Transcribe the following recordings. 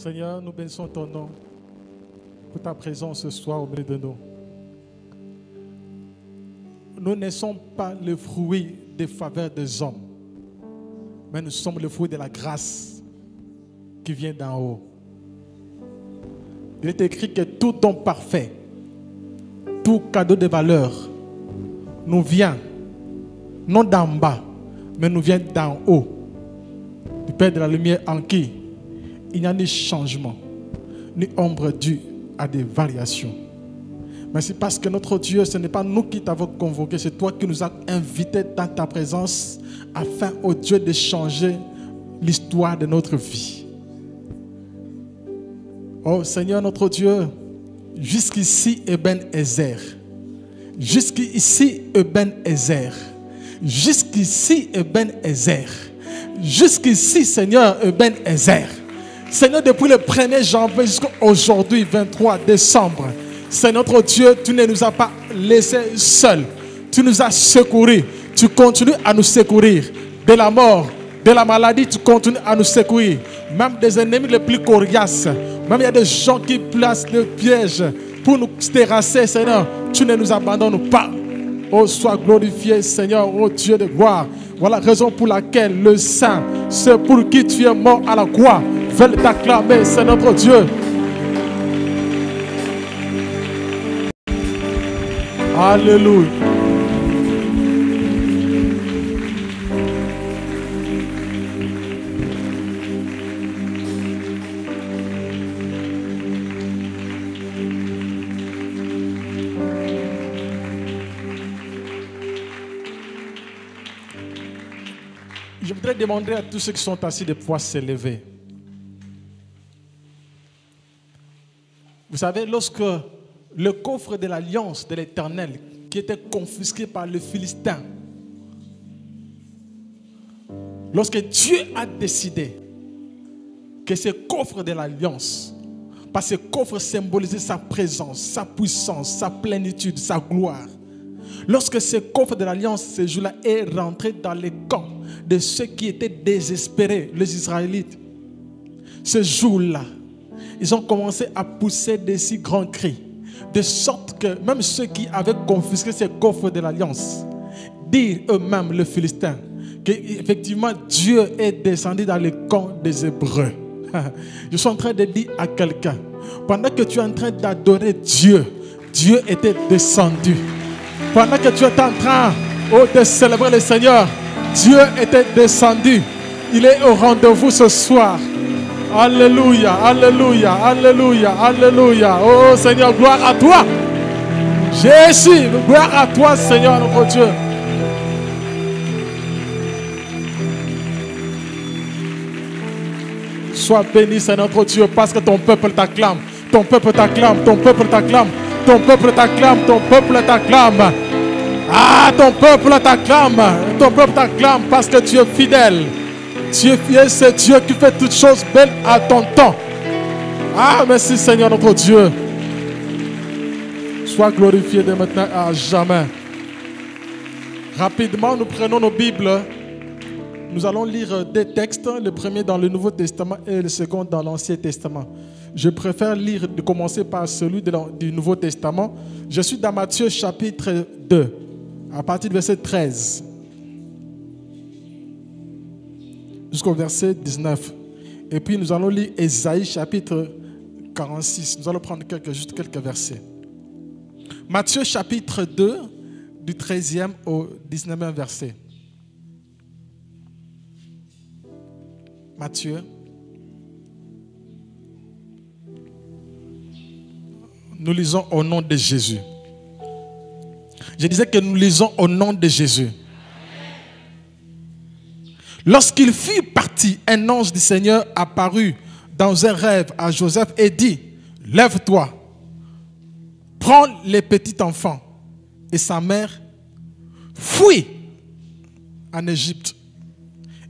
Seigneur, nous bénissons ton nom pour ta présence ce soir au milieu de nous. Nous ne sommes pas le fruit des faveurs des hommes, mais nous sommes le fruit de la grâce qui vient d'en haut. Il est écrit que tout don parfait, tout cadeau de valeur nous vient, non d'en bas, mais nous vient d'en haut, du Père de la lumière en qui il n'y a ni changement, ni ombre due à des variations. Mais c'est parce que notre Dieu, ce n'est pas nous qui t'avons convoqué, c'est toi qui nous as invités dans ta présence afin, ô Dieu, de changer l'histoire de notre vie. Oh Seigneur notre Dieu, jusqu'ici Eben Ezer. Jusqu'ici Eben Ezer. Jusqu'ici Eben Ezer. Jusqu'ici Seigneur Eben Ezer. Seigneur, depuis le 1er janvier jusqu'à aujourd'hui, 23 décembre, Seigneur notre Dieu, tu ne nous as pas laissés seuls. Tu nous as secourus. Tu continues à nous secourir. De la mort, de la maladie, tu continues à nous secourir. Même des ennemis les plus coriaces. Même il y a des gens qui placent des pièges pour nous terrasser, Seigneur. Tu ne nous abandonnes pas. Oh, sois glorifié, Seigneur, oh Dieu de gloire. Voilà la raison pour laquelle le Saint, c'est pour qui tu es mort à la croix, veut t'acclamer, c'est notre Dieu. Alléluia. Je voudrais demander à tous ceux qui sont assis de pouvoir se lever. Vous savez, lorsque le coffre de l'alliance de l'Éternel, qui était confisqué par le Philistin, lorsque Dieu a décidé que ce coffre de l'alliance, parce que ce coffre symbolisait sa présence, sa puissance, sa plénitude, sa gloire, lorsque ce coffre de l'alliance, ce jour-là, est rentré dans les camps de ceux qui étaient désespérés, les Israélites, ce jour-là, ils ont commencé à pousser des si grands cris, de sorte que même ceux qui avaient confisqué ce coffre de l'alliance, dirent eux-mêmes, les Philistins, qu'effectivement Dieu est descendu dans les camps des Hébreux. Je suis en train de dire à quelqu'un, pendant que tu es en train d'adorer Dieu, Dieu était descendu. Pendant que tu es en train de célébrer le Seigneur, Dieu était descendu. Il est au rendez-vous ce soir. Alléluia, alléluia, alléluia, alléluia. Oh Seigneur, gloire à toi. Jésus, gloire à toi, Seigneur notre Dieu. Sois béni, Seigneur notre Dieu, parce que ton peuple t'acclame. Ton peuple t'acclame, ton peuple t'acclame. Ton peuple t'acclame, ton peuple t'acclame. Ah, ton peuple t'acclame parce que tu es fidèle. Tu es fidèle, c'est Dieu qui fait toutes choses belles à ton temps. Ah, merci Seigneur notre Dieu. Sois glorifié de maintenant à jamais. Rapidement, nous prenons nos Bibles. Nous allons lire deux textes, le premier dans le Nouveau Testament et le second dans l'Ancien Testament. Je préfère de commencer par celui du Nouveau Testament. Je suis dans Matthieu chapitre 2, à partir du verset 13, jusqu'au verset 19. Et puis nous allons lire Ésaïe chapitre 46. Nous allons prendre juste quelques versets. Matthieu chapitre 2, du 13e au 19e verset. Matthieu. Nous lisons au nom de Jésus. Je disais que nous lisons au nom de Jésus. Lorsqu'il fut parti, un ange du Seigneur apparut dans un rêve à Joseph et dit: lève-toi, prends les petits enfants et sa mère, fuis en Égypte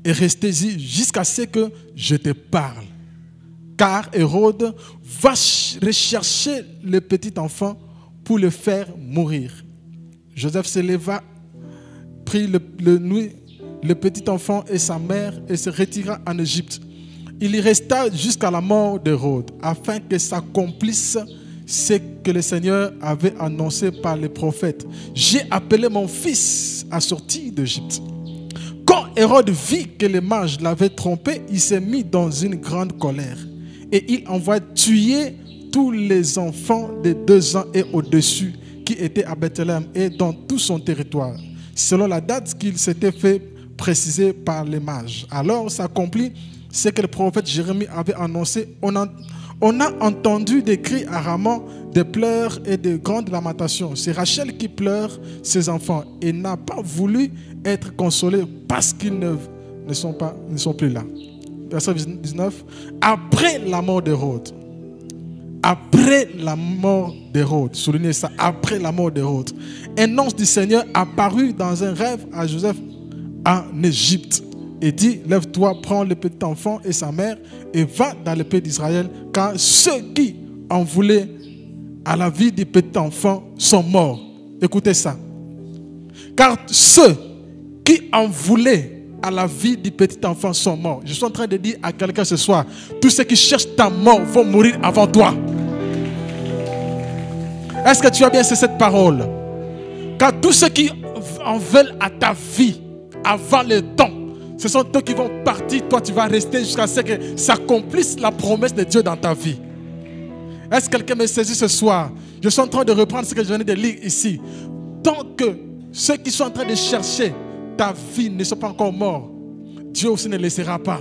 et restez-y jusqu'à ce que je te parle. Car Hérode va rechercher le petit enfant pour le faire mourir. Joseph se leva, prit le petit enfant et sa mère et se retira en Égypte. il y resta jusqu'à la mort d'Hérode, afin que s'accomplisse ce que le Seigneur avait annoncé par les prophètes. J'ai appelé mon fils à sortir d'Égypte. Quand Hérode vit que les mages l'avaient trompé, il s'est mis dans une grande colère. Et il envoya tuer tous les enfants de 2 ans et au-dessus qui étaient à Bethléem et dans tout son territoire, selon la date qu'il s'était fait préciser par les mages. Alors s'accomplit ce que le prophète Jérémie avait annoncé. On a entendu des cris ardents, des pleurs et de grandes lamentations. C'est Rachel qui pleure ses enfants et n'a pas voulu être consolée parce qu'ils ne sont plus là. Verset 19. Après la mort d'Hérode, soulignez ça, après la mort d'Hérode, un ange du Seigneur apparut dans un rêve à Joseph en Égypte et dit, lève-toi, prends le petit enfant et sa mère et va dans le pays d'Israël, car ceux qui en voulaient à la vie du petit enfant sont morts. Écoutez ça. Car ceux qui en voulaient à la vie du petit enfant sont morts. Je suis en train de dire à quelqu'un ce soir, tous ceux qui cherchent ta mort vont mourir avant toi. Est-ce que tu as bien cette parole? Car tous ceux qui en veulent à ta vie avant le temps, ce sont eux qui vont partir. Toi, tu vas rester jusqu'à ce que s'accomplisse la promesse de Dieu dans ta vie. Est-ce que quelqu'un me saisit ce soir? Je suis en train de reprendre ce que je venais de lire ici. Tant que ceux qui sont en train de chercher ta vie ne sont pas encore morts, Dieu aussi ne laissera pas.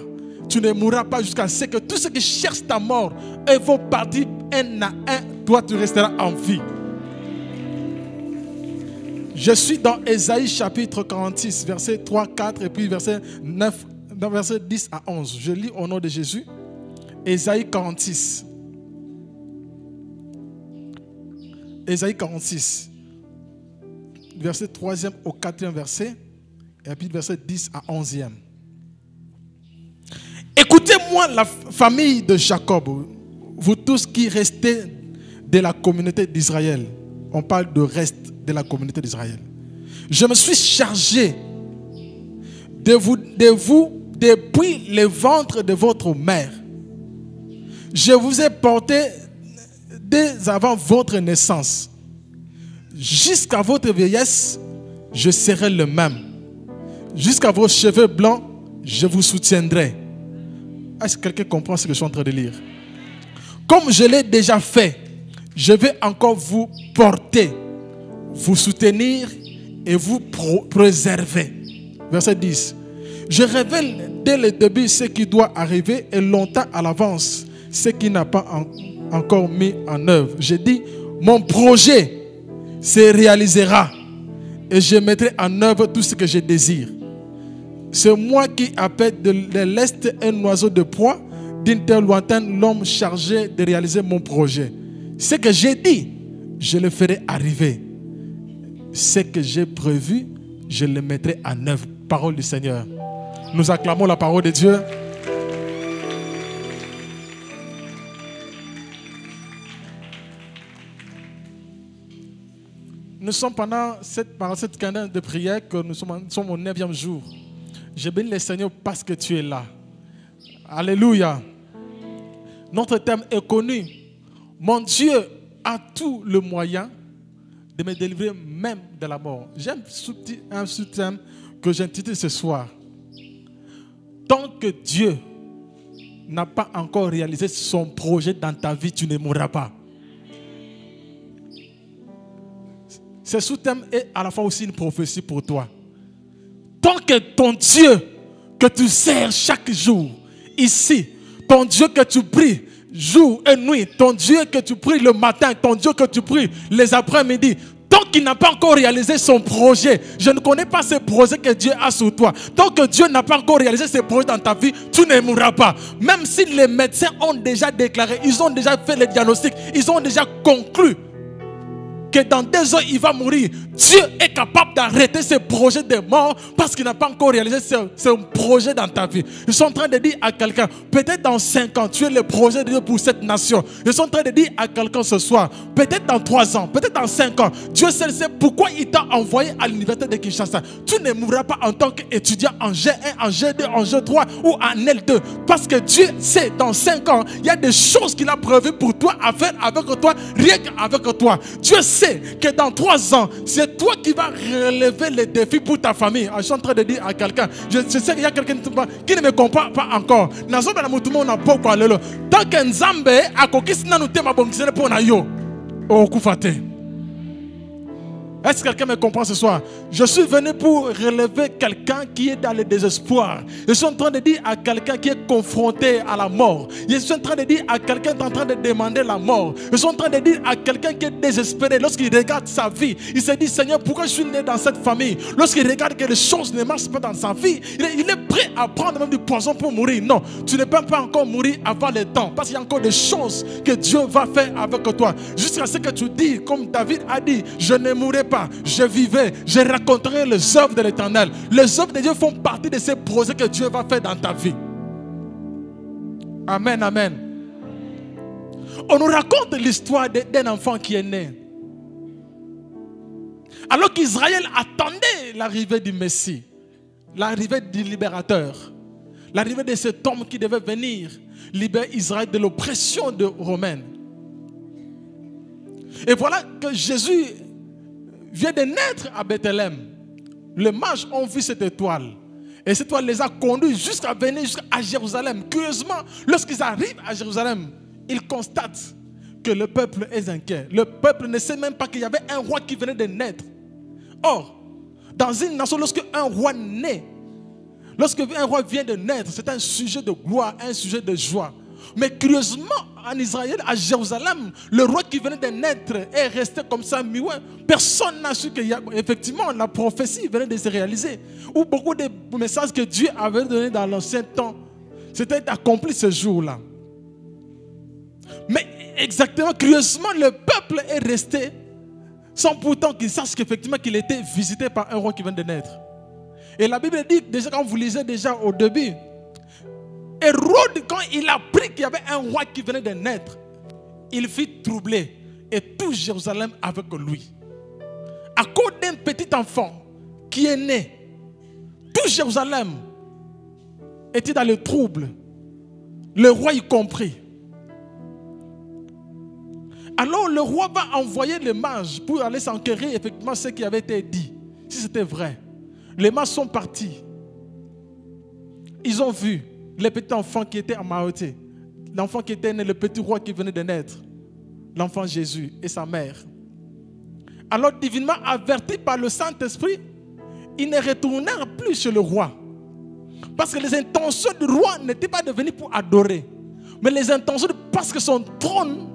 Tu ne mourras pas jusqu'à ce que tous ceux qui cherchent ta mort, eux vont partir un à un. Toi, tu resteras en vie. Je suis dans Ésaïe chapitre 46, verset 3, 4 et puis verset 9, dans verset 10 à 11. Je lis au nom de Jésus. Ésaïe 46. Ésaïe 46. Verset 3e au 4e verset. Et puis verset 10 à 11e. Écoutez-moi la famille de Jacob, vous tous qui restez de la communauté d'Israël. On parle de reste de la communauté d'Israël. Je me suis chargé de vous depuis le ventre de votre mère. Je vous ai porté dès avant votre naissance. Jusqu'à votre vieillesse, je serai le même. Jusqu'à vos cheveux blancs, je vous soutiendrai. Est-ce que quelqu'un comprend ce que je suis en train de lire? Comme je l'ai déjà fait, je vais encore vous porter, vous soutenir et vous préserver. Verset 10. Je révèle dès le début ce qui doit arriver et longtemps à l'avance ce qui n'a pas encore mis en œuvre. J'ai dit, mon projet se réalisera et je mettrai en œuvre tout ce que je désire. C'est moi qui appelle de l'Est un oiseau de proie, d'une terre lointaine l'homme chargé de réaliser mon projet. Ce que j'ai dit, je le ferai arriver. Ce que j'ai prévu, je le mettrai en œuvre. Parole du Seigneur. Nous acclamons la parole de Dieu. Nous sommes pendant cette cadence de prière que nous sommes au 9e jour. Je bénis le Seigneur parce que tu es là. Alléluia. Notre thème est connu. Mon Dieu a tout le moyen de me délivrer même de la mort. J'aime un sous-thème que j'intitule ce soir. Tant que Dieu n'a pas encore réalisé son projet dans ta vie, tu ne mourras pas. Ce sous-thème est à la fois aussi une prophétie pour toi. Tant que ton Dieu que tu sers chaque jour, ici, ton Dieu que tu pries jour et nuit, ton Dieu que tu pries le matin, ton Dieu que tu pries les après-midi, tant qu'il n'a pas encore réalisé son projet, je ne connais pas ce projet que Dieu a sur toi. Tant que Dieu n'a pas encore réalisé ce projet dans ta vie, tu ne mourras pas. Même si les médecins ont déjà déclaré, ils ont déjà fait le diagnostic, ils ont déjà conclu que dans 2 ans il va mourir, Dieu est capable d'arrêter ce projet de mort parce qu'il n'a pas encore réalisé ce projet dans ta vie. Je suis en train de dire à quelqu'un, peut-être dans 5 ans, tu es le projet de Dieu pour cette nation. Je suis en train de dire à quelqu'un ce soir, peut-être dans 3 ans, peut-être dans 5 ans, Dieu seul sait pourquoi il t'a envoyé à l'université de Kinshasa. Tu ne mourras pas en tant qu'étudiant en G1, en G2, en G3 ou en L2. Parce que Dieu sait, dans 5 ans, il y a des choses qu'il a prévues pour toi à faire avec toi, rien qu'avec toi. Dieu sait que dans 3 ans, c'est toi qui vas relever les défis pour ta famille. Je suis en train de dire à quelqu'un, je sais qu'il y a quelqu'un qui ne me comprend pas encore. Tant que Nzambe a kokisi na nous tema bongizele pour na yo, okufate. Est-ce que quelqu'un me comprend ce soir? Je suis venu pour relever quelqu'un qui est dans le désespoir. Je suis en train de dire à quelqu'un qui est confronté à la mort. Je suis en train de dire à quelqu'un qui est en train de demander la mort. Je suis en train de dire à quelqu'un qui est désespéré. Lorsqu'il regarde sa vie, il se dit, Seigneur, pourquoi je suis né dans cette famille? Lorsqu'il regarde que les choses ne marchent pas dans sa vie, il est prêt à prendre même du poison pour mourir. Non, tu ne peux pas encore mourir avant le temps. Parce qu'il y a encore des choses que Dieu va faire avec toi. Jusqu'à ce que tu dis, comme David a dit, je ne mourrai pas. Je vivais, je raconterai les œuvres de l'Éternel. Les œuvres de Dieu font partie de ces projets que Dieu va faire dans ta vie. Amen, amen. On nous raconte l'histoire d'un enfant qui est né. Alors qu'Israël attendait l'arrivée du Messie, l'arrivée du libérateur, l'arrivée de cet homme qui devait venir libérer Israël de l'oppression romaine. Et voilà que Jésus vient de naître à Bethléem. Les mages ont vu cette étoile. Et cette étoile les a conduits jusqu'à venir jusqu'à Jérusalem. Curieusement, lorsqu'ils arrivent à Jérusalem, ils constatent que le peuple est inquiet. Le peuple ne sait même pas qu'il y avait un roi qui venait de naître. Or, dans une nation, lorsque un roi naît, lorsque un roi vient de naître, c'est un sujet de gloire, un sujet de joie. Mais curieusement, en Israël, à Jérusalem, le roi qui venait de naître est resté comme ça, muet. Personne n'a su qu'effectivement la prophétie venait de se réaliser. Ou beaucoup de messages que Dieu avait donnés dans l'ancien temps, c'était accompli ce jour-là. Mais exactement, curieusement, le peuple est resté sans pourtant qu'il sache qu'effectivement qu'il était visité par un roi qui vient de naître. Et la Bible dit, déjà quand vous lisez déjà au début, Hérode, quand il a appris qu'il y avait un roi qui venait de naître, il fut troublé et tout Jérusalem avec lui. À cause d'un petit enfant qui est né, tout Jérusalem était dans le trouble, le roi y compris. Alors le roi va envoyer les mages pour aller s'enquérir effectivement ce qui avait été dit, si c'était vrai. Les mages sont partis. Ils ont vu le petit enfant qui était en Mahoté, l'enfant qui était né, le petit roi qui venait de naître, l'enfant Jésus et sa mère. Alors divinement avertis par le Saint-Esprit, ils ne retournèrent plus chez le roi. Parce que les intentions du roi n'étaient pas de venir pour adorer, mais les intentions parce que son trône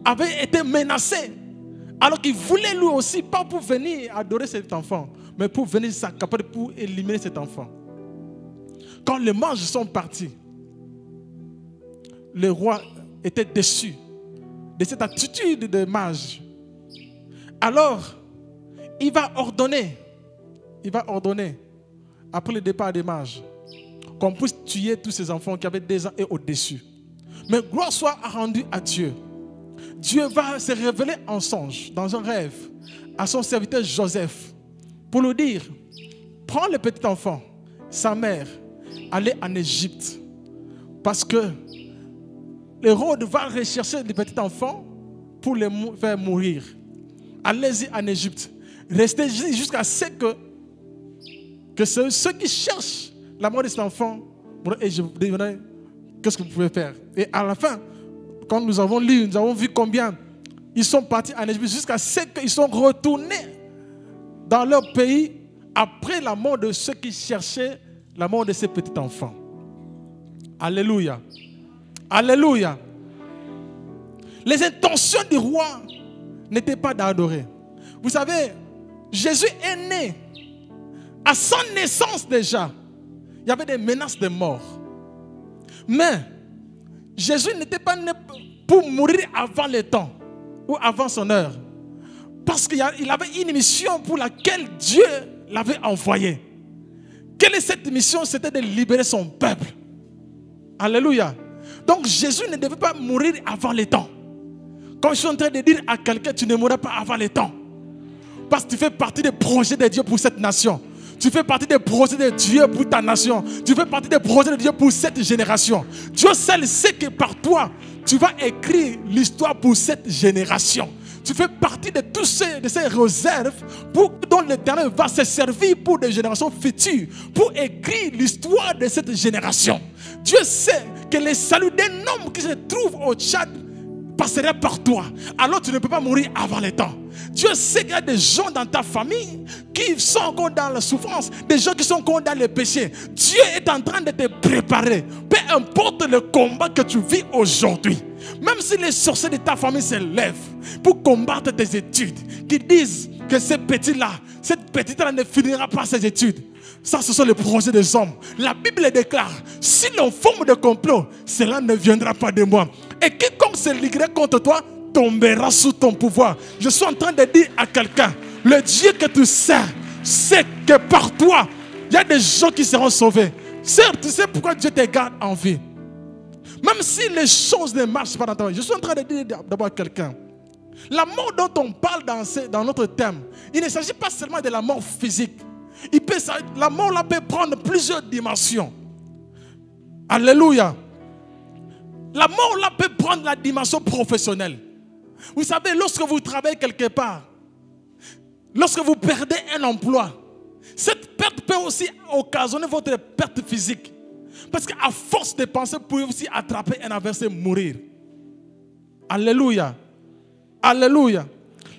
avait été menacé. Alors qu'il voulait lui aussi, pas pour venir adorer cet enfant, mais pour venir s'accaparer, pour éliminer cet enfant. Quand les mages sont partis, le roi était déçu de cette attitude de mage. Alors, il va ordonner, après le départ des mages, qu'on puisse tuer tous ces enfants qui avaient 2 ans et au-dessus. Mais gloire soit rendue à Dieu. Dieu va se révéler en songe, dans un rêve, à son serviteur Joseph, pour lui dire, prends le petit enfant, sa mère, allez en Égypte. Parce que Hérode va rechercher le petit enfant pour le faire mourir. Allez-y en Égypte. Restez jusqu'à ce que ceux qui cherchent la mort de cet enfant, et je vous dirai qu'est-ce que vous pouvez faire. Et à la fin, quand nous avons lu, nous avons vu combien ils sont partis en Égypte jusqu'à ce qu'ils sont retournés dans leur pays après la mort de ceux qui cherchaient la mort de ces petits enfants. Alléluia. Alléluia. Les intentions du roi n'étaient pas d'adorer. Vous savez, Jésus est né. À son naissance déjà, il y avait des menaces de mort. Mais Jésus n'était pas né pour mourir avant le temps ou avant son heure. Parce qu'il avait une mission pour laquelle Dieu l'avait envoyé. Quelle est cette mission? C'était de libérer son peuple. Alléluia. Donc Jésus ne devait pas mourir avant le temps. Comme je suis en train de dire à quelqu'un, tu ne mourras pas avant le temps. Parce que tu fais partie des projets de Dieu pour cette nation. Tu fais partie des projets de Dieu pour ta nation. Tu fais partie des projets de Dieu pour cette génération. Dieu seul sait que par toi, tu vas écrire l'histoire pour cette génération. Tu fais partie de tous ces réserves dont l'Éternel va se servir pour des générations futures, pour écrire l'histoire de cette génération. Dieu sait que le salut d'un homme qui se trouve au Tchad passerait par toi. Alors tu ne peux pas mourir avant le temps. Dieu sait qu'il y a des gens dans ta famille qui sont encore dans la souffrance, des gens qui sont encore dans le péché. Dieu est en train de te préparer. Peu importe le combat que tu vis aujourd'hui. Même si les sorciers de ta famille se lèvent pour combattre tes études, qui disent que cette petite-là ne finira pas ses études. Ça, ce sont les projets des hommes. La Bible déclare, si l'on forme de complot, cela ne viendra pas de moi. Et quiconque se liguerait contre toi, tombera sous ton pouvoir. Je suis en train de dire à quelqu'un, le Dieu que tu sers, sait que par toi, il y a des gens qui seront sauvés. Certes, tu sais pourquoi Dieu te garde en vie. Même si les choses ne marchent pas dans ta vie. Je suis en train de dire d'abord à quelqu'un, la mort dont on parle dans notre thème, il ne s'agit pas seulement de la mort physique. La mort là peut prendre plusieurs dimensions. Alléluia. La mort là peut prendre la dimension professionnelle. Vous savez, lorsque vous travaillez quelque part, lorsque vous perdez un emploi, cette perte peut aussi occasionner votre perte physique. Parce qu'à force de penser, vous pouvez aussi attraper un adversaire et mourir. Alléluia. Alléluia.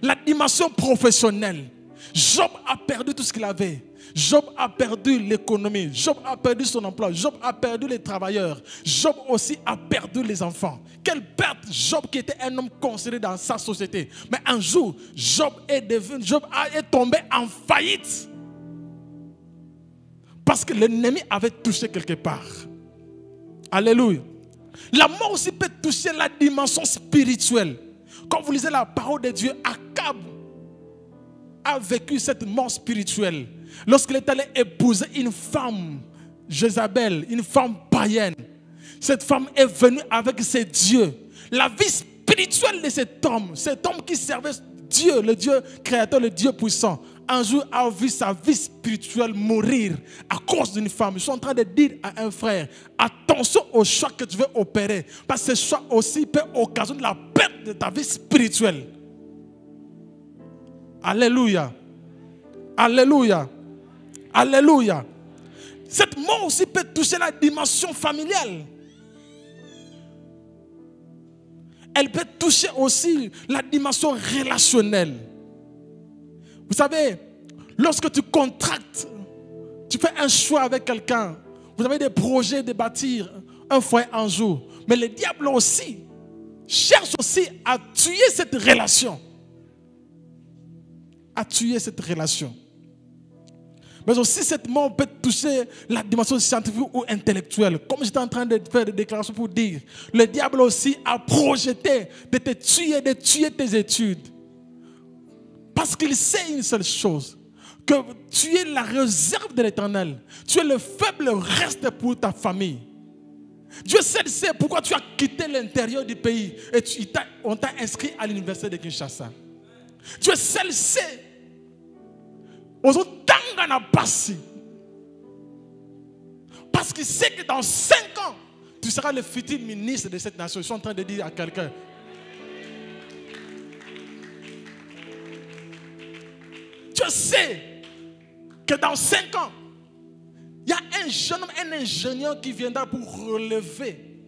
La dimension professionnelle. Job a perdu tout ce qu'il avait. Job a perdu l'économie. Job a perdu son emploi. Job a perdu les travailleurs. Job aussi a perdu les enfants. Quelle perte! Job qui était un homme considéré dans sa société. Mais un jour, Job est tombé en faillite. Parce que l'ennemi avait touché quelque part. Alléluia. La mort aussi peut toucher la dimension spirituelle. Quand vous lisez la parole de Dieu, Akab a vécu cette mort spirituelle. Lorsqu'il est allé épouser une femme, Jézabel, une femme païenne. Cette femme est venue avec ses dieux. La vie spirituelle de cet homme qui servait Dieu, le Dieu créateur, le Dieu puissant, un jour a vu sa vie spirituelle mourir à cause d'une femme. Je suis en train de dire à un frère, attention au choix que tu veux opérer. Parce que ce choix aussi peut occasionner la perte de ta vie spirituelle. Alléluia. Alléluia. Alléluia. Cette mort aussi peut toucher la dimension familiale. Elle peut toucher aussi la dimension relationnelle. Vous savez, lorsque tu contractes, tu fais un choix avec quelqu'un, vous avez des projets de bâtir un foyer un jour, mais le diable aussi cherche aussi à tuer cette relation. À tuer cette relation. Mais aussi cette mort peut toucher la dimension scientifique ou intellectuelle. Comme j'étais en train de faire des déclarations pour dire, le diable aussi a projeté de te tuer, de tuer tes études. Parce qu'il sait une seule chose, que tu es la réserve de l'Éternel. Tu es le faible reste pour ta famille. Dieu seul sait pourquoi tu as quitté l'intérieur du pays et on t'a inscrit à l'université de Kinshasa. Dieu seul sait. Parce qu'il sait que dans 5 ans, tu seras le futur ministre de cette nation. Je suis en train de dire à quelqu'un. Dieu sait que dans 5 ans, il y a un jeune homme, un ingénieur qui viendra pour relever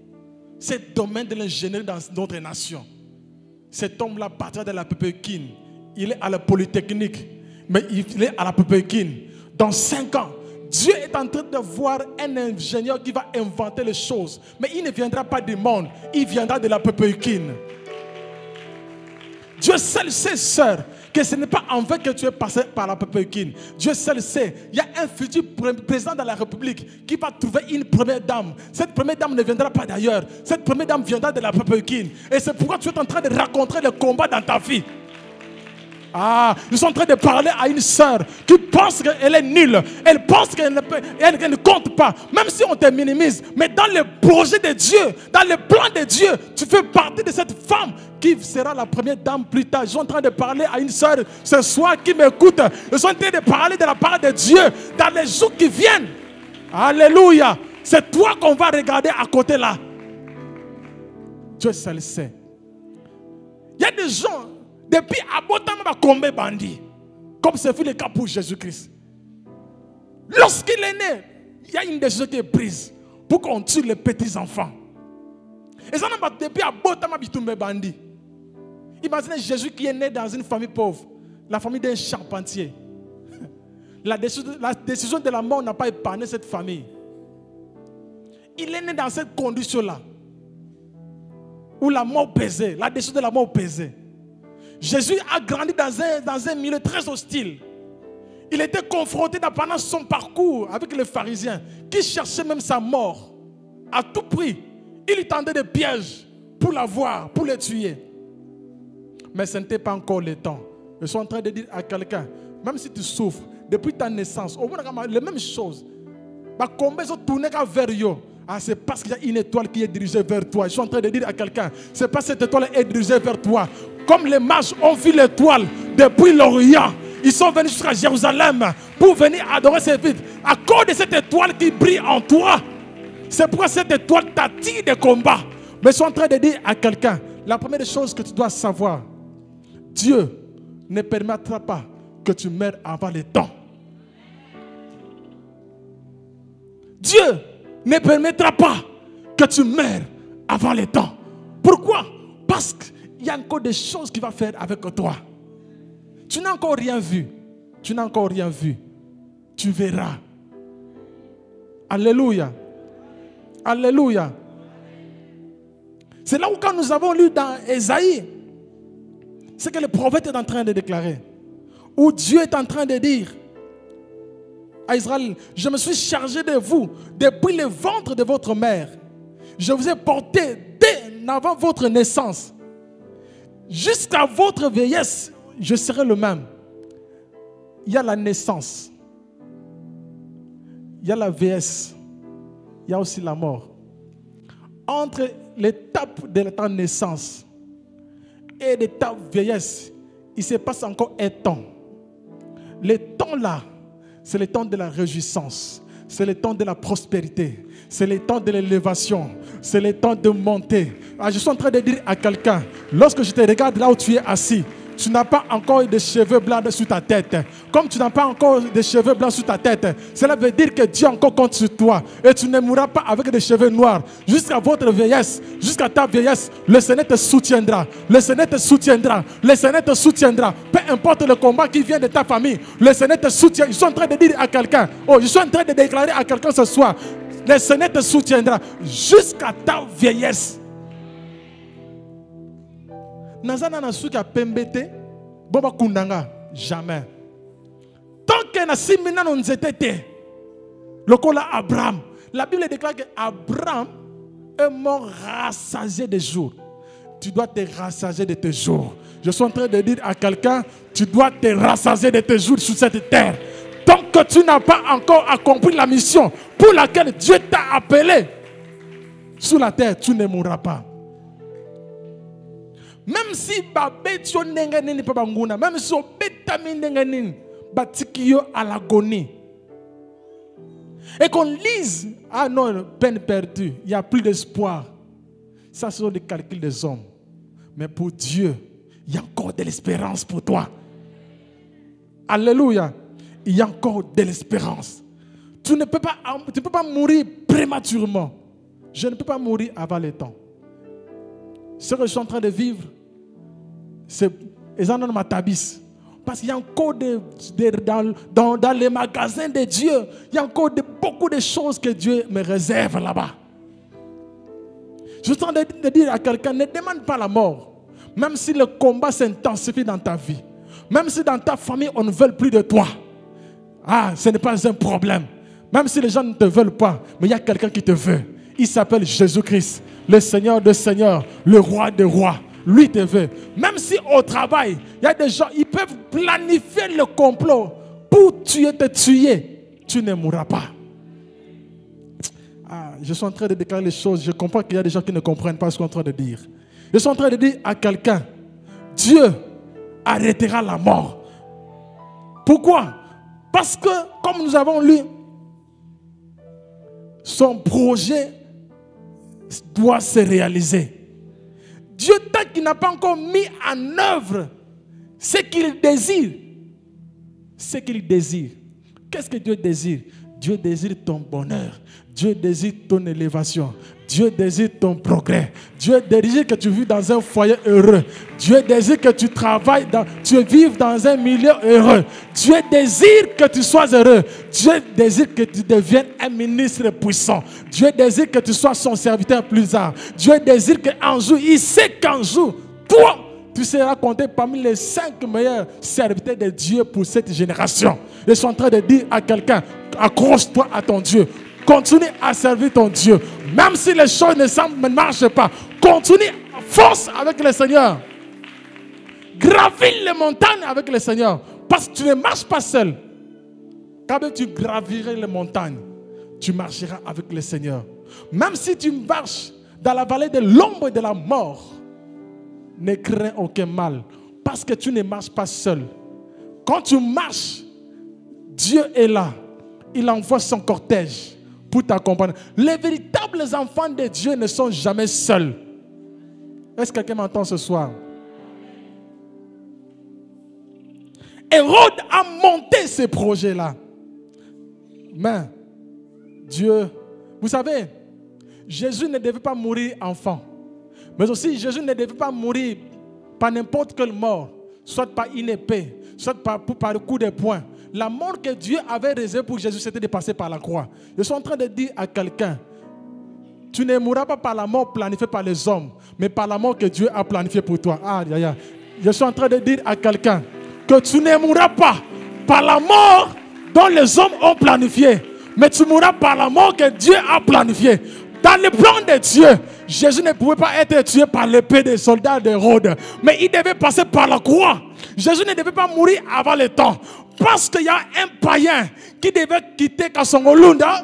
ce domaine de l'ingénierie dans notre nation. Cet homme-là partira de la Pépékine. Il est à la Polytechnique, mais il est à la Pépékine. Dans 5 ans, Dieu est en train de voir un ingénieur qui va inventer les choses. Mais il ne viendra pas du monde, il viendra de la Pépékine. Dieu seul sait, sœur, que ce n'est pas en vain que tu es passé par la Pépékine. Dieu seul sait, il y a un futur président de la République qui va trouver une première dame. Cette première dame ne viendra pas d'ailleurs. Cette première dame viendra de la Pépékine. Et c'est pourquoi tu es en train de raconter le combat dans ta vie. Ah, je suis en train de parler à une sœur qui pense qu'elle est nulle. Elle pense qu'elle ne compte pas. Même si on te minimise. Mais dans le projet de Dieu, dans le plan de Dieu, tu fais partie de cette femme qui sera la première dame plus tard. Je suis en train de parler à une sœur ce soir qui m'écoute. Je suis en train de parler de la part de Dieu dans les jours qui viennent. Alléluia. C'est toi qu'on va regarder à côté là. Dieu seul sait. Il y a des gens, depuis Abotama va combattre bandit, comme ce fut le cas pour Jésus-Christ. Lorsqu'il est né, il y a une décision qui est prise pour qu'on tue les petits enfants. Et ça n'a pas depuis Abotama va bandit. Imaginez Jésus qui est né dans une famille pauvre, la famille d'un charpentier. La décision de la mort n'a pas épargné cette famille. Il est né dans cette condition-là, où la mort pesait, la décision de la mort pesait. Jésus a grandi dans un milieu très hostile. Il était confronté pendant son parcours avec les pharisiens, qui cherchaient même sa mort. À tout prix, il lui tendait des pièges pour l'avoir, pour le tuer. Mais ce n'était pas encore le temps. Je suis en train de dire à quelqu'un, même si tu souffres, depuis ta naissance, au moins les mêmes choses. Combien sont tournés vers eux? Ah, c'est parce qu'il y a une étoile qui est dirigée vers toi. Je suis en train de dire à quelqu'un, c'est parce que cette étoile est dirigée vers toi. Comme les mages ont vu l'étoile depuis l'Orient, ils sont venus jusqu'à Jérusalem pour venir adorer ces vides. À cause de cette étoile qui brille en toi, c'est pourquoi cette étoile t'attire des combats. Mais je suis en train de dire à quelqu'un, la première chose que tu dois savoir, Dieu ne permettra pas que tu meurs avant le temps. Dieu ne permettra pas que tu meurs avant le temps. Pourquoi? Parce qu'il y a encore des choses qu'il va faire avec toi. Tu n'as encore rien vu. Tu n'as encore rien vu. Tu verras. Alléluia. Alléluia. C'est là où quand nous avons lu dans Ésaïe, c'est que le prophète est en train de déclarer. Où Dieu est en train de dire à Israël, je me suis chargé de vous depuis le ventre de votre mère. Je vous ai porté dès avant votre naissance. Jusqu'à votre vieillesse, je serai le même. Il y a la naissance. Il y a la vieillesse. Il y a aussi la mort. Entre l'étape de ta naissance et l'étape vieillesse, il se passe encore un temps. Le temps là, c'est le temps de la réjouissance. C'est le temps de la prospérité. C'est le temps de l'élévation. C'est le temps de monter. Je suis en train de dire à quelqu'un, lorsque je te regarde là où tu es assis, tu n'as pas encore de cheveux blancs sur ta tête. Comme tu n'as pas encore de cheveux blancs sur ta tête, cela veut dire que Dieu encore compte sur toi. Et tu ne mourras pas avec des cheveux noirs. Jusqu'à votre vieillesse, jusqu'à ta vieillesse, le Seigneur te soutiendra. Le Seigneur te soutiendra. Le Seigneur te soutiendra. Peu importe le combat qui vient de ta famille, le Seigneur te soutient. Je suis en train de dire à quelqu'un, je suis en train de déclarer à quelqu'un ce soir, le Seigneur te soutiendra jusqu'à ta vieillesse. Nazana na suka pembete boba kundanga jamais. Tant que na simina non zetete lokola Abraham. La Bible déclare que Abraham est mort rassasié de jours. Tu dois te rassasier de tes jours. Je suis en train de dire à quelqu'un, tu dois te rassasier de tes jours sur cette terre. Tant que tu n'as pas encore accompli la mission pour laquelle Dieu t'a appelé sur la terre, tu ne mourras pas. Même si babetio nenganini pa banguna, même si obetami nenganini batikio à l'agonie. Et qu'on lise, ah non, peine perdue, il n'y a plus d'espoir. Ça, ce sont des calculs des hommes. Mais pour Dieu, il y a encore de l'espérance pour toi. Alléluia. Il y a encore de l'espérance. Tu ne peux pas mourir prématurément. Je ne peux pas mourir avant le temps. Ce que je suis en train de vivre, c'est ma tabis. Parce qu'il y a encore dans les magasins de Dieu, il y a encore beaucoup de choses que Dieu me réserve là-bas. Je suis en train de dire à quelqu'un, ne demande pas la mort. Même si le combat s'intensifie dans ta vie. Même si dans ta famille, on ne veut plus de toi. Ah, ce n'est pas un problème. Même si les gens ne te veulent pas, mais il y a quelqu'un qui te veut. Il s'appelle Jésus-Christ, le Seigneur des Seigneurs, le Roi des Rois. lui te veut. Même si au travail, il y a des gens, ils peuvent planifier le complot pour te tuer. Tu ne mourras pas. Ah, je suis en train de déclarer les choses. Je comprends qu'il y a des gens qui ne comprennent pas ce qu'on est en train de dire. Je suis en train de dire à quelqu'un, Dieu arrêtera la mort. Pourquoi? Parce que, comme nous avons lu, son projet doit se réaliser. Dieu, tant qu'il n'a pas encore mis en œuvre ce qu'il désire, qu'est-ce que Dieu désire? Dieu désire ton bonheur. Dieu désire ton élévation. Dieu désire ton progrès. Dieu désire que tu vives dans un foyer heureux. Dieu désire que tu travailles, tu vives dans un milieu heureux. Dieu désire que tu sois heureux. Dieu désire que tu deviennes un ministre puissant. Dieu désire que tu sois son serviteur plus tard. Dieu désire qu'un jour, il sait qu'un jour, toi, tu seras compté parmi les 5 meilleurs serviteurs de Dieu pour cette génération. Je suis en train de dire à quelqu'un, accroche-toi à ton Dieu. Continue à servir ton Dieu. Même si les choses ne marchent pas, continue, force avec le Seigneur. Gravis les montagnes avec le Seigneur. Parce que tu ne marches pas seul. Quand tu graviras les montagnes, tu marcheras avec le Seigneur. Même si tu marches dans la vallée de l'ombre de la mort, ne crains aucun mal. Parce que tu ne marches pas seul. Quand tu marches, Dieu est là. Il envoie son cortège pour t'accompagner. Les véritables enfants de Dieu ne sont jamais seuls. Est-ce que quelqu'un m'entend ce soir? Hérode a monté ce projet-là. Mais Dieu, vous savez, Jésus ne devait pas mourir enfant. Mais aussi, Jésus ne devait pas mourir par n'importe quelle mort. Soit par une épée, soit par le coup de poing. La mort que Dieu avait réservée pour Jésus, c'était de passer par la croix. Je suis en train de dire à quelqu'un, tu ne mourras pas par la mort planifiée par les hommes, mais par la mort que Dieu a planifiée pour toi. Je suis en train de dire à quelqu'un que tu ne mourras pas par la mort dont les hommes ont planifié, mais tu mourras par la mort que Dieu a planifiée. Dans le plan de Dieu, Jésus ne pouvait pas être tué par l'épée des soldats d'Hérode, mais il devait passer par la croix. Jésus ne devait pas mourir avant le temps. Parce qu'il y a un païen qui devait quitter Kasongolunda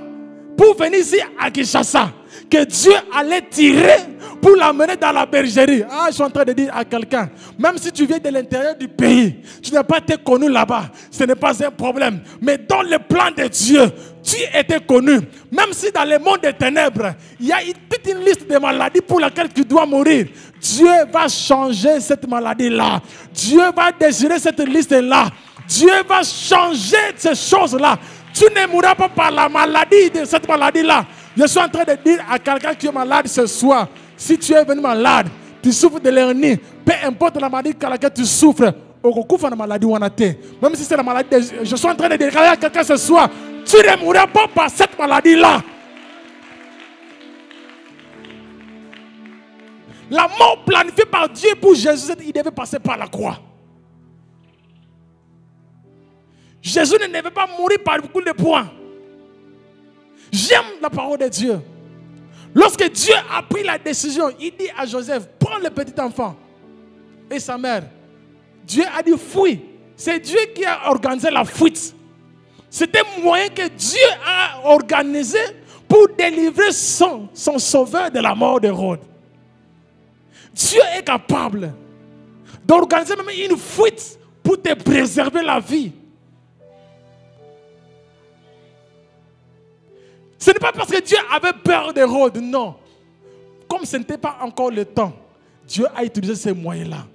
pour venir ici à Kinshasa, que Dieu allait tirer pour l'amener dans la bergerie. Je suis en train de dire à quelqu'un, même si tu viens de l'intérieur du pays, tu n'as pas été connu là-bas, ce n'est pas un problème. Mais dans le plan de Dieu, tu étais connu. Même si dans le monde des ténèbres, il y a toute une liste de maladies pour laquelle tu dois mourir. Dieu va changer cette maladie-là. Dieu va désirer cette liste-là. Dieu va changer ces choses-là. Tu ne mourras pas par la maladie de cette maladie-là. Je suis en train de dire à quelqu'un qui est malade ce soir, si tu es venu malade, tu souffres de l'hernie, peu importe la maladie à laquelle tu souffres, même si c'est la maladie, je suis en train de dire à quelqu'un ce soir, tu ne mourras pas par cette maladie-là. La mort planifiée par Dieu pour Jésus, il devait passer par la croix. Jésus ne devait pas mourir par beaucoup de points. J'aime la parole de Dieu. Lorsque Dieu a pris la décision, il dit à Joseph, prends le petit enfant et sa mère. Dieu a dit, fuis. C'est Dieu qui a organisé la fuite. C'était un moyen que Dieu a organisé pour délivrer son sauveur de la mort d'Hérode. Dieu est capable d'organiser même une fuite pour te préserver la vie. Ce n'est pas parce que Dieu avait peur d'Hérode, non. Comme ce n'était pas encore le temps, Dieu a utilisé ces moyens-là.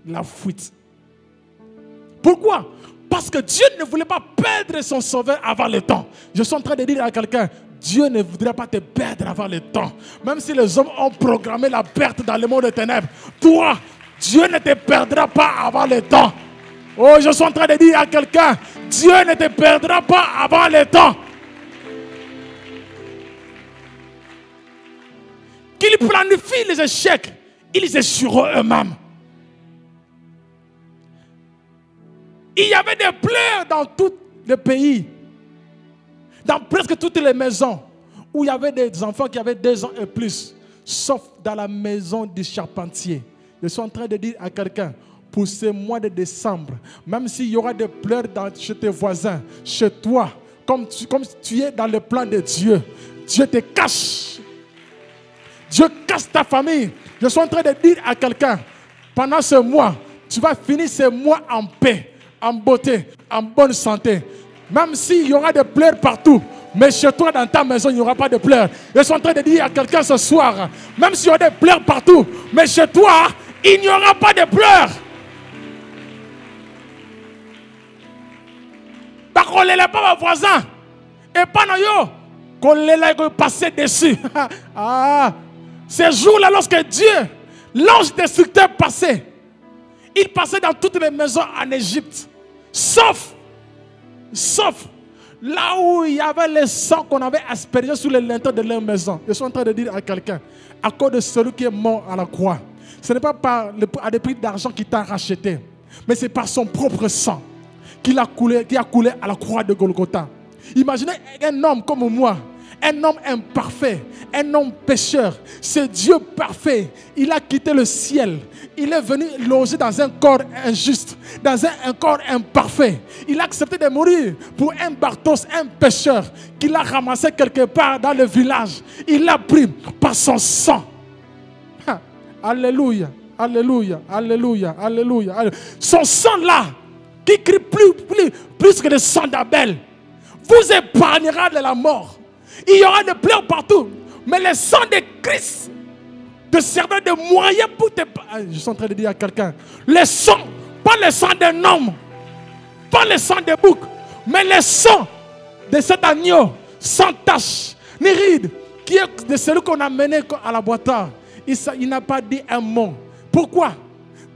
La fuite. Pourquoi? Parce que Dieu ne voulait pas perdre son sauveur avant le temps. Je suis en train de dire à quelqu'un, Dieu ne voudrait pas te perdre avant le temps. Même si les hommes ont programmé la perte dans le monde des ténèbres, toi, Dieu ne te perdra pas avant le temps. Oh, je suis en train de dire à quelqu'un, Dieu ne te perdra pas avant le temps. Qu'ils planifient les échecs, ils échoueront eux-mêmes. Il y avait des pleurs dans tout le pays, dans presque toutes les maisons, où il y avait des enfants qui avaient 2 ans et plus. sauf dans la maison du charpentier. Je suis en train de dire à quelqu'un, pour ce mois de décembre, même s'il y aura des pleurs chez tes voisins, chez toi, comme tu es dans le plan de Dieu, Dieu te cache. Dieu cache ta famille. Je suis en train de dire à quelqu'un, pendant ce mois, tu vas finir ce mois en paix, en beauté, en bonne santé. Même s'il y aura des pleurs partout, mais chez toi, dans ta maison, il n'y aura pas de pleurs. Je suis en train de dire à quelqu'un ce soir, même s'il y aura des pleurs partout, mais chez toi, il n'y aura pas de pleurs. Parce qu'on ne l'a pas mon voisin. Et pas nous, qu'on l'a passé dessus. Ces jours-là, lorsque Dieu, l'ange destructeur passait, il passait dans toutes les maisons en Égypte. Sauf là où il y avait le sang qu'on avait aspergé sur les lintels de leur maison. Je suis en train de dire à quelqu'un, à cause de celui qui est mort à la croix, ce n'est pas à des prix d'argent qui t'a racheté, mais c'est par son propre sang qui a coulé à la croix de Golgotha. Imaginez un homme comme moi, un homme imparfait, un homme pécheur. C'est Dieu parfait. Il a quitté le ciel. Il est venu loger dans un corps injuste, dans un corps imparfait. Il a accepté de mourir pour un Bartos, un pécheur, qu'il a ramassé quelque part dans le village. Il l'a pris par son sang. Alléluia, alléluia, alléluia, alléluia. Son sang là, qui crie plus que le sang d'Abel, vous épargnera de la mort. Il y aura des pleurs partout. Mais le sang de Christ te servira de moyen pour te... Je suis en train de dire à quelqu'un, le sang, pas le sang d'un homme, pas le sang de bouc, mais le sang de cet agneau, sans tache, ni ride, qui est de celui qu'on a mené à l'abattoir. Il n'a pas dit un mot. Pourquoi?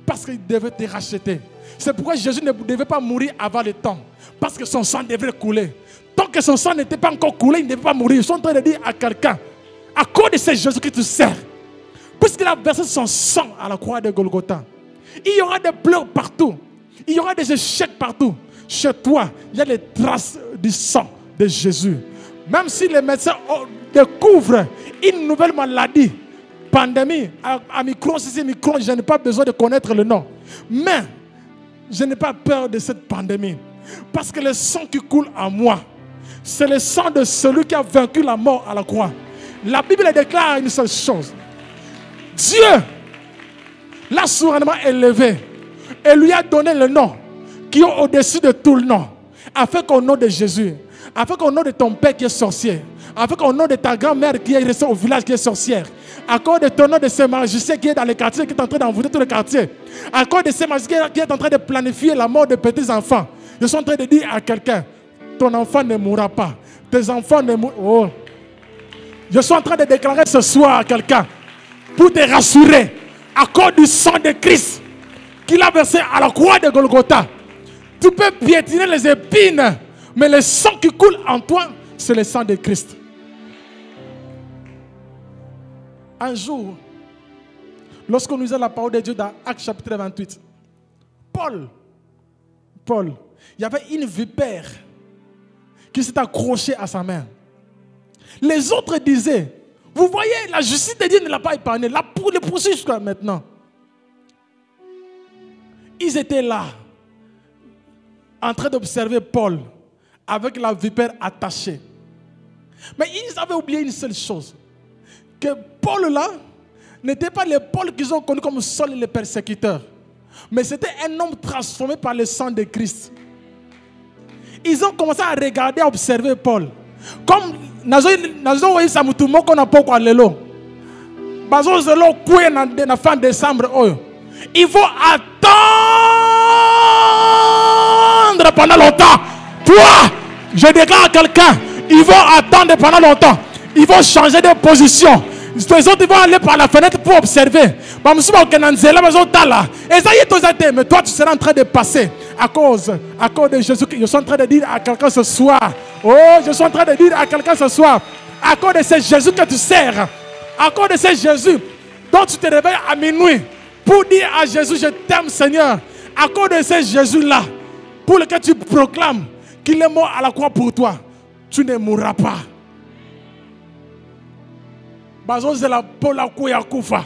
Parce qu'il devait te racheter. C'est pourquoi Jésus ne devait pas mourir avant le temps. Parce que son sang devait couler. Tant que son sang n'était pas encore coulé, il ne devait pas mourir. Je suis en train de dire à quelqu'un, à cause de ce Jésus qui te sert, puisqu'il a versé son sang à la croix de Golgotha, il y aura des pleurs partout. Il y aura des échecs partout. Chez toi, il y a les traces du sang de Jésus. Même si les médecins découvrent une nouvelle maladie, pandémie, à micron, si c'est micron, je n'ai pas besoin de connaître le nom. Mais je n'ai pas peur de cette pandémie. Parce que le sang qui coule en moi, c'est le sang de celui qui a vaincu la mort à la croix. La Bible déclare une seule chose. Dieu l'a souverainement élevé et lui a donné le nom qui est au-dessus de tout le nom. Afin qu'au nom de Jésus, afin qu'au nom de ton père qui est sorcier, afin qu'au nom de ta grand-mère qui est restée au village qui est sorcière, à cause de ton nom de ce magicien qui est dans les quartiers, qui est en train d'envoûter tout le quartier, à cause de ce magicien qui est en train de planifier la mort de petits enfants, je suis en train de dire à quelqu'un, ton enfant ne mourra pas. Tes enfants ne mourront pas. Oh. Je suis en train de déclarer ce soir à quelqu'un, pour te rassurer, à cause du sang de Christ qu'il a versé à la croix de Golgotha. Tu peux piétiner les épines, mais le sang qui coule en toi, c'est le sang de Christ. Un jour, lorsqu'on lisait la parole de Dieu dans Actes chapitre 28, Paul, il y avait une vipère qui s'est accrochée à sa main. Les autres disaient, vous voyez, la justice de Dieu ne l'a pas épargné. La le poursuit jusqu'à maintenant. Ils étaient là, en train d'observer Paul, avec la vipère attachée. Mais ils avaient oublié une seule chose. Que Paul là, n'était pas le Paul qu'ils ont connu comme Saul les persécuteurs. Mais c'était un homme transformé par le sang de Christ. Ils ont commencé à regarder, à observer Paul. Comme nazo voyé samutumo qu'on a pas quoi lelo. Bazo zelo koué na fin décembre oyo. Il faut attendre pendant longtemps. Toi, je déclare à quelqu'un, ils vont attendre pendant longtemps. Ils vont changer de position. Les autres vont aller par la fenêtre pour observer. Mais toi, tu seras en train de passer à cause de Jésus. Je suis en train de dire à quelqu'un ce soir. Oh, je suis en train de dire à quelqu'un ce soir. À cause de ce Jésus que tu sers. À cause de ce Jésus dont tu te réveilles à minuit. Pour dire à Jésus, je t'aime Seigneur. À cause de ce Jésus-là, pour lequel tu proclames qu'il est mort à la croix pour toi, tu ne mourras pas. Bazo c'est la pola kouya koufa.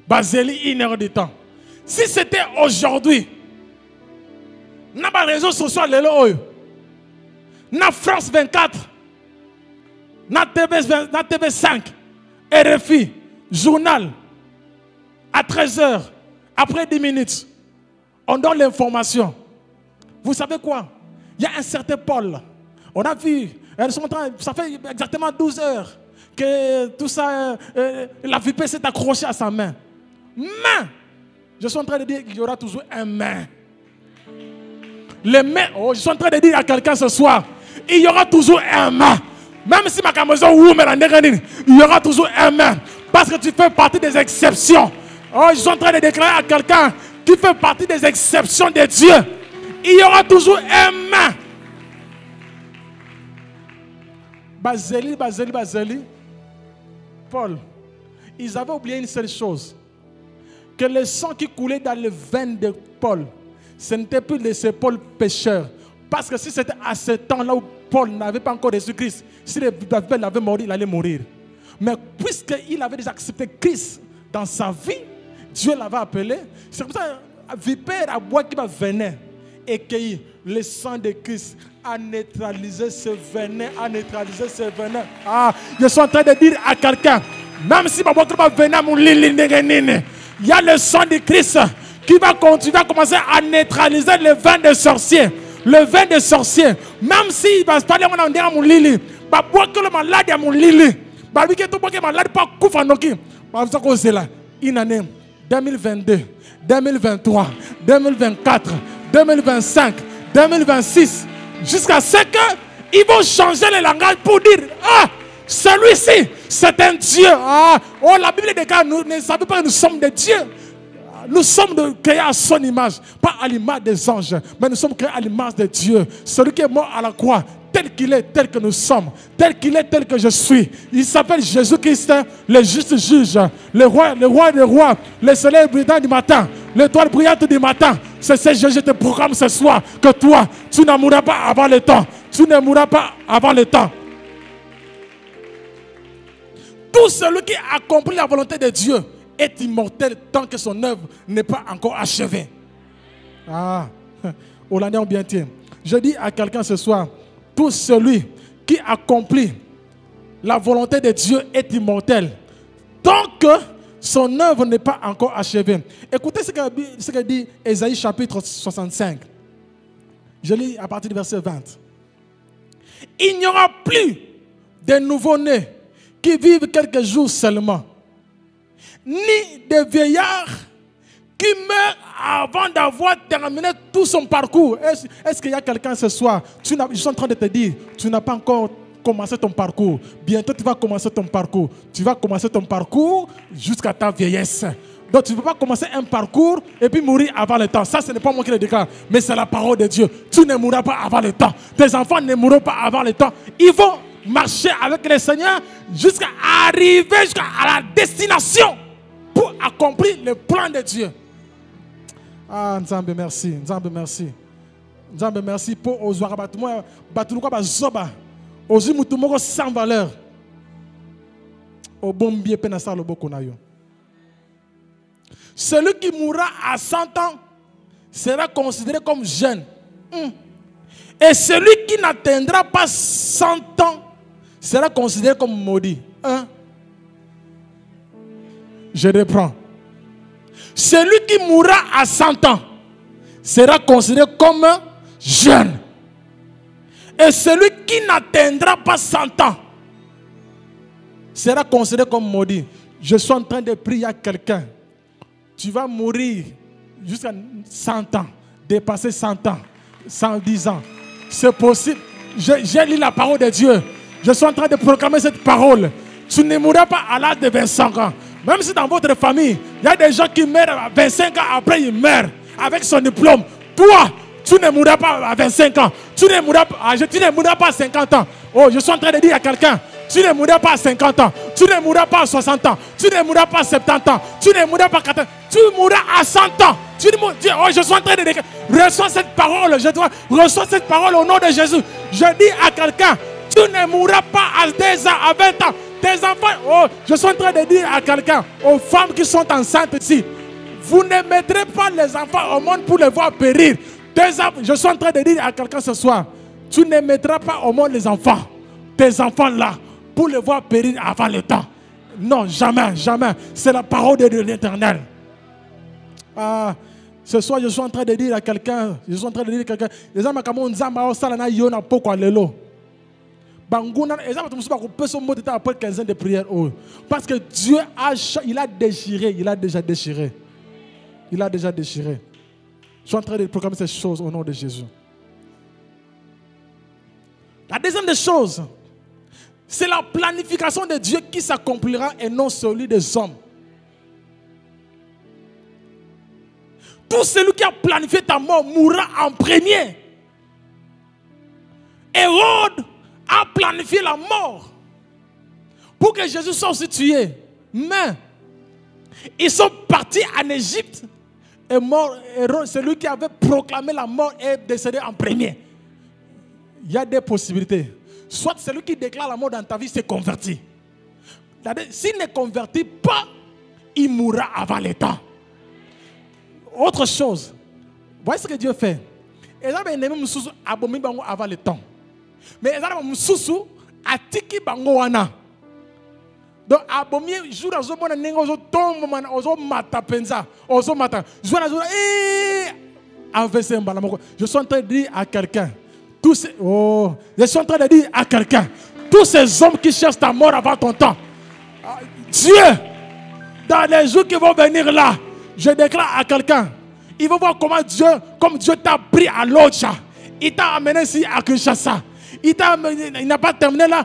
Bazeli 1 heure de temps. Si c'était aujourd'hui, n'a pas réseaux sociaux na France 24, na TV 5, RFI, journal, à 13h, après 10 minutes, on donne l'information. Vous savez quoi? Il y a un certain Paul. On a vu, elles sont en train, ça fait exactement 12 heures que tout ça, la vipère s'est accrochée à sa main. Main! Je suis en train de dire qu'il y aura toujours un main. Les mains, oh, je suis en train de dire à quelqu'un ce soir, il y aura toujours un main. Même si ma camaison ou il y aura toujours un main. Parce que tu fais partie des exceptions. Oh, je suis en train de déclarer à quelqu'un qui fait partie des exceptions de Dieu. Il y aura toujours un main. Bazeli. Paul, ils avaient oublié une seule chose. Que le sang qui coulait dans les veines de Paul, ce n'était plus de ce Paul pécheur. Parce que si c'était à ce temps-là où Paul n'avait pas encore Jésus-Christ, si le vipère l'avait mort, il allait mourir. Mais puisqu'il avait déjà accepté Christ dans sa vie, Dieu l'avait appelé. C'est comme ça, vipère à bois qui va venir et cueillir le sang de Christ a neutralisé ce venin, Ah, je suis en train de dire à quelqu'un, même si ma boîte va venir à mon lit, il y a le sang de Christ qui va continuer à commencer à neutraliser le vin de sorcier. Le vin de sorcier. Même s'il va se parler à mon lit, il va boire que le malade à mon lit. Il va dire que le malade pas couvre en oki. C'est là. Une année 2022, 2023, 2024, 2025, 2026. Jusqu'à ce qu'ils vont changer le langage pour dire ah, celui-ci, c'est un Dieu. Ah, oh, la Bible déclare, nous ne savons pas que nous sommes des dieux. Nous sommes créés à son image, pas à l'image des anges, mais nous sommes créés à l'image de Dieu. Celui qui est mort à la croix, tel qu'il est, tel que nous sommes, tel qu'il est, tel que je suis. Il s'appelle Jésus-Christ, le juste juge, le roi des rois, le soleil brillant du matin, l'étoile brillante du matin. C'est ce que je te proclame ce soir, que toi, tu ne mourras pas avant le temps. Tu ne mourras pas avant le temps. Tout celui qui accomplit la volonté de Dieu est immortel tant que son œuvre n'est pas encore achevée. Ah, Hollandais ont bien tient. Je dis à quelqu'un ce soir, tout celui qui accomplit la volonté de Dieu est immortel tant que son œuvre n'est pas encore achevée. Écoutez ce que dit Ésaïe chapitre 65. Je lis à partir du verset 20. Il n'y aura plus de nouveau-nés qui vivent quelques jours seulement, ni de vieillards qui meurent avant d'avoir terminé tout son parcours. Est-ce qu'il y a quelqu'un ce soir? Je suis en train de te dire, tu n'as pas encore commencé ton parcours. Bientôt tu vas commencer ton parcours. Tu vas commencer ton parcours jusqu'à ta vieillesse. Donc tu ne peux pas commencer un parcours et puis mourir avant le temps. Ça, ce n'est pas moi qui le déclare, mais c'est la parole de Dieu. Tu ne mourras pas avant le temps. Tes enfants ne mourront pas avant le temps. Ils vont marcher avec le Seigneur jusqu'à arriver jusqu'à la destination pour accomplir le plan de Dieu. Ah, Nzambe, merci. Nzambe, merci. Nzambe, merci pour ozoara batuma batuluka bazoba. Ozi mutumoko sans valeur. Au bon biais penasa le bokonayo. Celui qui mourra à 100 ans sera considéré comme jeune. Et celui qui n'atteindra pas 100 ans sera considéré comme maudit. Je reprends. Celui qui mourra à 100 ans sera considéré comme jeune. Et celui qui n'atteindra pas 100 ans sera considéré comme maudit. Je suis en train de prier à quelqu'un. Tu vas mourir jusqu'à 100 ans, dépasser 100 ans, 110 ans. C'est possible. J'ai lu la parole de Dieu. Je suis en train de proclamer cette parole. Tu ne mourras pas à l'âge de 25 ans. Même si dans votre famille, il y a des gens qui meurent à 25 ans, après ils meurent avec son diplôme. Toi, tu ne mourras pas à 25 ans. Tu ne mourras pas à 50 ans. Oh, je suis en train de dire à quelqu'un, tu ne mourras pas à 50 ans. Tu ne mourras pas à 60 ans. Tu ne mourras pas à 70 ans. Tu ne mourras pas à 80 ans. Tu mourras à 100 ans. Oh, je suis en train de dire, reçois cette parole. Reçois cette parole au nom de Jésus. Je dis à quelqu'un, tu ne mourras pas à 10 ans, à 20 ans. Tes enfants, oh, je suis en train de dire à quelqu'un, aux femmes qui sont enceintes ici, vous ne mettrez pas les enfants au monde pour les voir périr. Je suis en train de dire à quelqu'un ce soir, tu ne mettras pas au monde les enfants, tes enfants là, pour les voir périr avant le temps. Non, jamais, jamais. C'est la parole de l'Éternel. Ce soir, je suis en train de dire à quelqu'un, les gens comme Nzamba Salana Yona Poko Lelo. Banguna, les gens peut se motiver après 15 ans de prière. Parce que Dieu il a déchiré, il a déjà déchiré. Il a déjà déchiré. Je suis en train de proclamer ces choses au nom de Jésus. La deuxième des choses, c'est la planification de Dieu qui s'accomplira et non celui des hommes. Tout celui qui a planifié ta mort mourra en premier. Hérode a planifié la mort pour que Jésus soit aussi tué. Mais ils sont partis en Égypte et mort. Hérode, celui qui avait proclamé la mort, est décédé en premier. Il y a des possibilités. Soit celui qui déclare la mort dans ta vie s'est converti. S'il ne convertit pas, il mourra avant le temps. Autre chose, voyez ce que Dieu fait. Ils ont abomi bango avant le temps. Mais ils ont mususu atiki bango wana. Donc abomi jour à jour mona nengo zo tombe man ozo mata penza ozo mata. Jour à jour je suis en train de dire à quelqu'un. Je suis en train de dire à quelqu'un. Tous ces hommes qui cherchent ta mort avant ton temps. Dieu, dans les jours qui vont venir là, je déclare à quelqu'un, il va voir comment Dieu, comme Dieu t'a pris à l'autre. Il t'a amené ici à Kinshasa. Il n'a pas terminé là.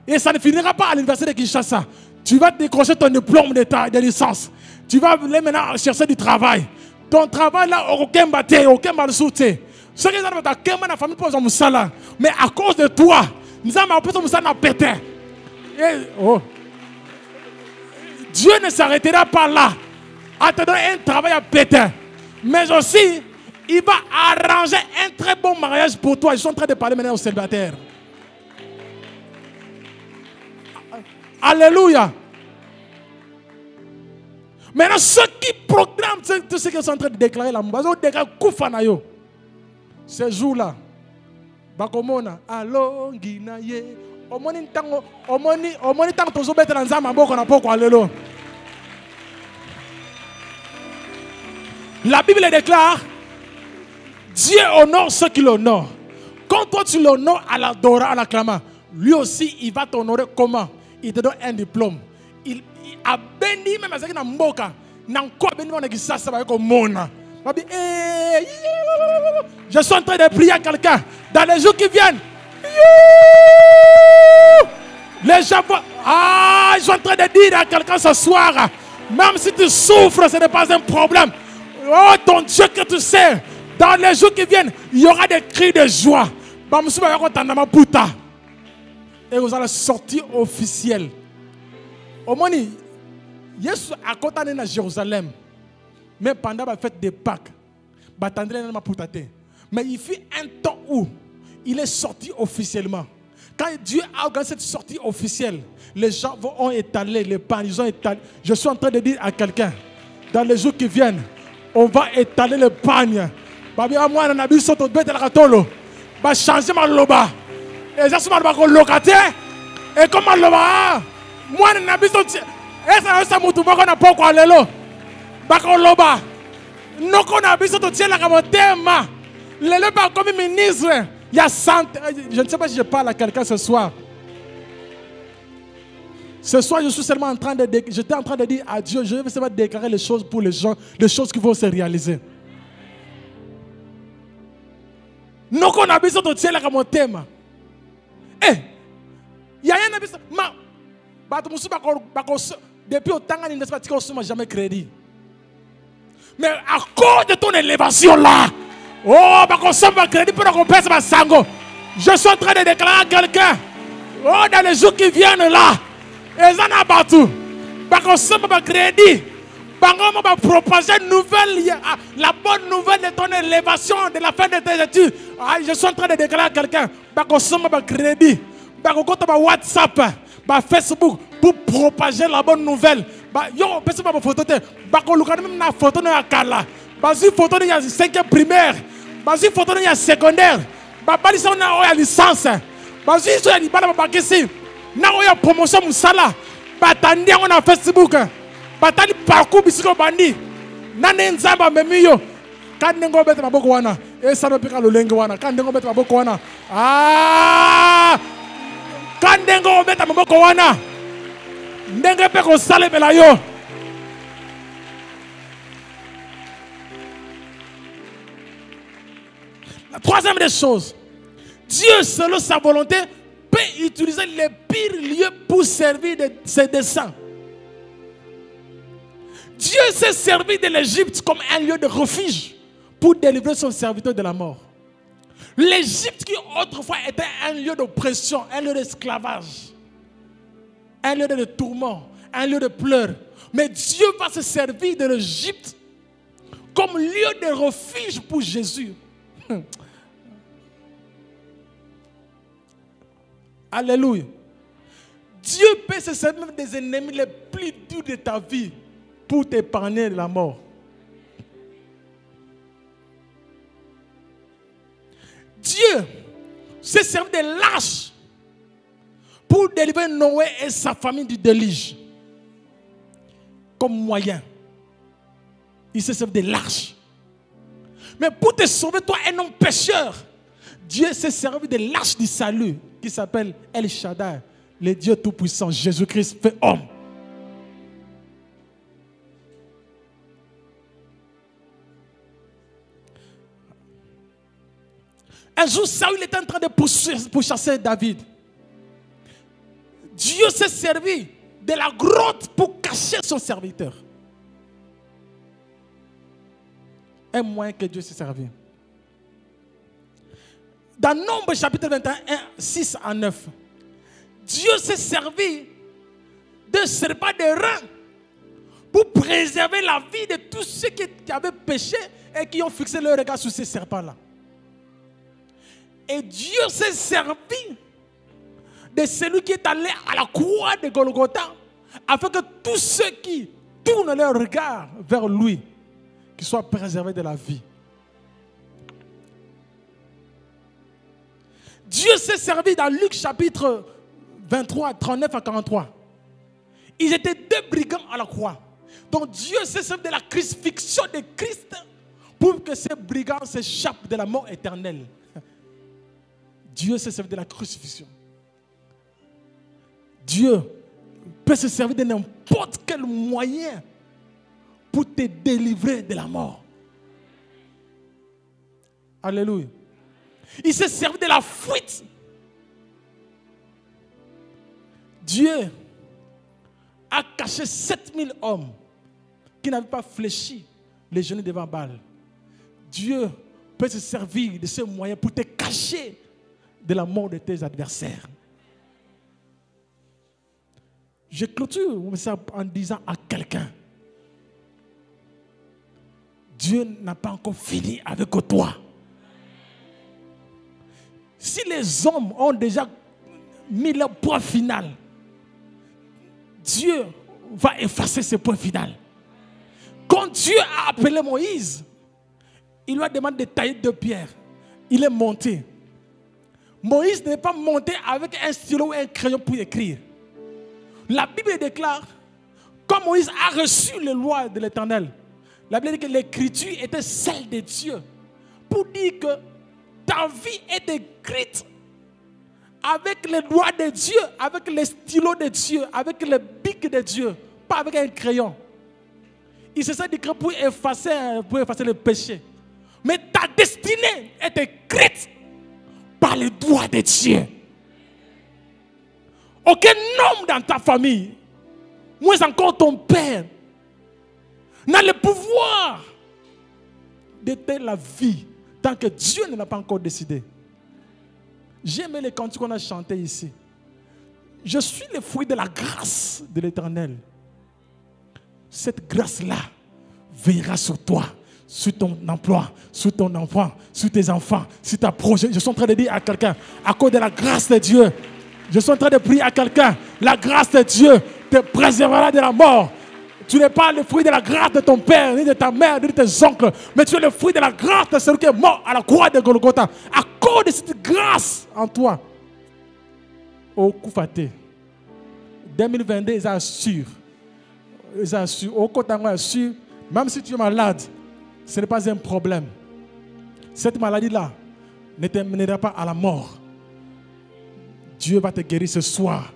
Et ça ne finira pas à l'université de Kinshasa. Tu vas décrocher ton diplôme de licence. Tu vas aller maintenant chercher du travail. Ton travail là, aucun bâté, aucun malsouté. Ce qui est dans ta famille pose un salaire. Mais à cause de toi, nous avons pété. Dieu ne s'arrêtera pas là à te donner un travail à péter. Mais aussi, il va arranger un très bon mariage pour toi. Je suis en train de parler maintenant aux célibataires. Alléluia. Maintenant, ceux qui proclament tout ce qu'ils sont en train de déclarer, ces jours-là, bakomona alonginaye omoni tango tozo betela nzamba mboko na poko alelo. La Bible déclare, Dieu honore ceux qui l'honorent. Quand toi tu l'honores à l'adorant, à l'acclamant, lui aussi il va t'honorer comment? Il te donne un diplôme. Il a béni même avec na mboka, na ko béni on a ça va comme mona. Je suis en train de prier à quelqu'un dans les jours qui viennent. Les gens, je suis en train de dire à quelqu'un ce soir, même si tu souffres, ce n'est pas un problème. Oh, ton Dieu que tu sais, dans les jours qui viennent, il y aura des cris de joie. Et vous allez sortir officiel. Au moins, Jésus a côté à Jérusalem. Mais pendant la fête des Pâques, mais il fit un temps où il est sorti officiellement. Quand Dieu a organisé cette sortie officielle, les gens ont étalé les pains, ils ont étalé. Je suis en train de dire à quelqu'un, dans les jours qui viennent, on va étaler le pain. Moi, on a vu ça, on va changer ma loba. Et ça, c'est ma locataire. Et comment loba? Moi, on a vu ça, et ça, on n'a pas quoi aller là. Bakoloba. Non, qu'on a vu ça, on tient la camotéma. Les loba comme ministre. Il y a 100. Je ne sais pas si je parle à quelqu'un ce soir. Ce soir, je suis seulement en train de dire à Dieu, je vais seulement déclarer les choses pour les gens, les choses qui vont se réaliser. Non, qu'on a besoin de tirer comme thème. Eh, il y a un abysse. Depuis autant d'années, je n'ai jamais crédit. Mais à cause de ton élévation là, oh, crédit pour qu'on pèse ma sango. Je suis en train de déclarer à quelqu'un, oh, dans les jours qui viennent là, ils en ont partout. Parce qu'on crédit. On va propager la bonne nouvelle de ton élévation, de la fin de tes études. Je suis en train de déclarer à quelqu'un, parce qu'on crédit. WhatsApp, Facebook pour propager la bonne nouvelle. Yo, personne pas photo te. Même na photo na kala. Bazi photo de 5e primaire. Bazi photo de secondaire. Bali ça na oya licence. Bazi so ya libala ba kesi. Na oya promotion musala. Batandi on na Facebook. Batali parcours bisiko bandi. Nane nzamba memiyo. Kandengo beta maboko wana. E sano pika lolenge wana. Kandengo beta maboko wana. Ah! Kandengo beta maboko wana. Ndenge pe ko sale bela yo. La troisième des choses, Dieu, selon sa volonté, peut utiliser les pires lieux pour servir de ses desseins. Dieu s'est servi de l'Égypte comme un lieu de refuge pour délivrer son serviteur de la mort. L'Égypte qui autrefois était un lieu d'oppression, un lieu d'esclavage, un lieu de tourment, un lieu de pleurs. Mais Dieu va se servir de l'Égypte comme lieu de refuge pour Jésus. Alléluia. Dieu peut se servir des ennemis les plus durs de ta vie pour t'épargner de la mort. Dieu se servir des lâches pour délivrer Noé et sa famille du déluge. Comme moyen. Il se sert des lâches. Mais pour te sauver, toi, un homme pécheur, Dieu s'est servi des lâches du salut qui s'appelle El Shaddai, le Dieu Tout-Puissant, Jésus-Christ fait homme. Un jour, Saül était en train de pourchasser David. Dieu s'est servi de la grotte pour cacher son serviteur. Un moyen que Dieu s'est servi. Dans Nombre chapitre 21, 6 à 9, Dieu s'est servi de serpents de reins pour préserver la vie de tous ceux qui avaient péché et qui ont fixé leur regard sur ces serpents-là. Et Dieu s'est servi de celui qui est allé à la croix de Golgotha afin que tous ceux qui tournent leur regard vers lui, qu'ils soient préservés de la vie. Dieu s'est servi dans Luc chapitre 23, 39 à 43. Ils étaient deux brigands à la croix. Donc Dieu s'est servi de la crucifixion de Christ pour que ces brigands s'échappent de la mort éternelle. Dieu s'est servi de la crucifixion. Dieu peut se servir de n'importe quel moyen pour te délivrer de la mort. Alléluia. Il s'est servi de la fuite. Dieu a caché 7000 hommes qui n'avaient pas fléchi les genoux devant Baal. Dieu peut se servir de ce moyen pour te cacher de la mort de tes adversaires. Je clôture ça en disant à quelqu'un, Dieu n'a pas encore fini avec toi. Si les hommes ont déjà mis leur point final, Dieu va effacer ce point final. Quand Dieu a appelé Moïse, il lui a demandé de tailler 2 pierres. Il est monté. Moïse n'est pas monté avec un stylo ou un crayon pour écrire. La Bible déclare, quand Moïse a reçu les lois de l'Éternel, la Bible dit que l'écriture était celle de Dieu. Pour dire que ta vie est écrite avec les doigts de Dieu, avec les stylos de Dieu, avec les bics de Dieu, pas avec un crayon. Il se sert d'écrire pour effacer le péché. Mais ta destinée est écrite par les doigts de Dieu. Aucun homme dans ta famille, moins encore ton père, n'a le pouvoir d'éteindre la vie tant que Dieu ne l'a pas encore décidé. J'ai aimé les cantiques qu'on a chantés ici. Je suis le fruit de la grâce de l'Éternel. Cette grâce-là veillera sur toi, sur ton emploi, sur ton enfant, sur tes enfants, sur ta projet. Je suis en train de dire à quelqu'un, à cause de la grâce de Dieu, Je suis en train de prier à quelqu'un. La grâce de Dieu te préservera de la mort. Tu n'es pas le fruit de la grâce de ton père, ni de ta mère, ni de tes oncles, mais tu es le fruit de la grâce de celui qui est mort à la croix de Golgotha. À cause de cette grâce en toi. Au Koufate, 2022, ils assurent. Ils assurent. Au Kotango assure, même si tu es malade, ce n'est pas un problème. Cette maladie-là ne te mènera pas à la mort. Dieu va te guérir ce soir.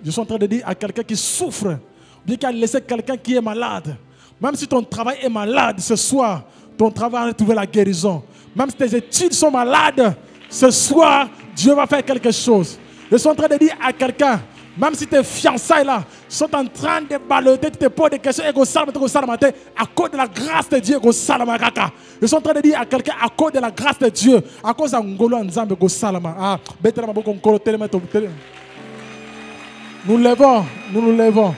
Je suis en train de dire à quelqu'un qui souffre, bien qu'il a laissé quelqu'un qui est malade, même si ton travail est malade ce soir, ton travail va trouver la guérison. Même si tes études sont malades, ce soir, Dieu va faire quelque chose. Je suis en train de dire à quelqu'un, même si tes fiançailles là sont en train de baloter, tu te poses des questions, à cause de la grâce de Dieu, je suis en train de dire à quelqu'un, à cause de la grâce de Dieu, à cause de Ngolo Nzambe go salama. Nous levons, nous levons.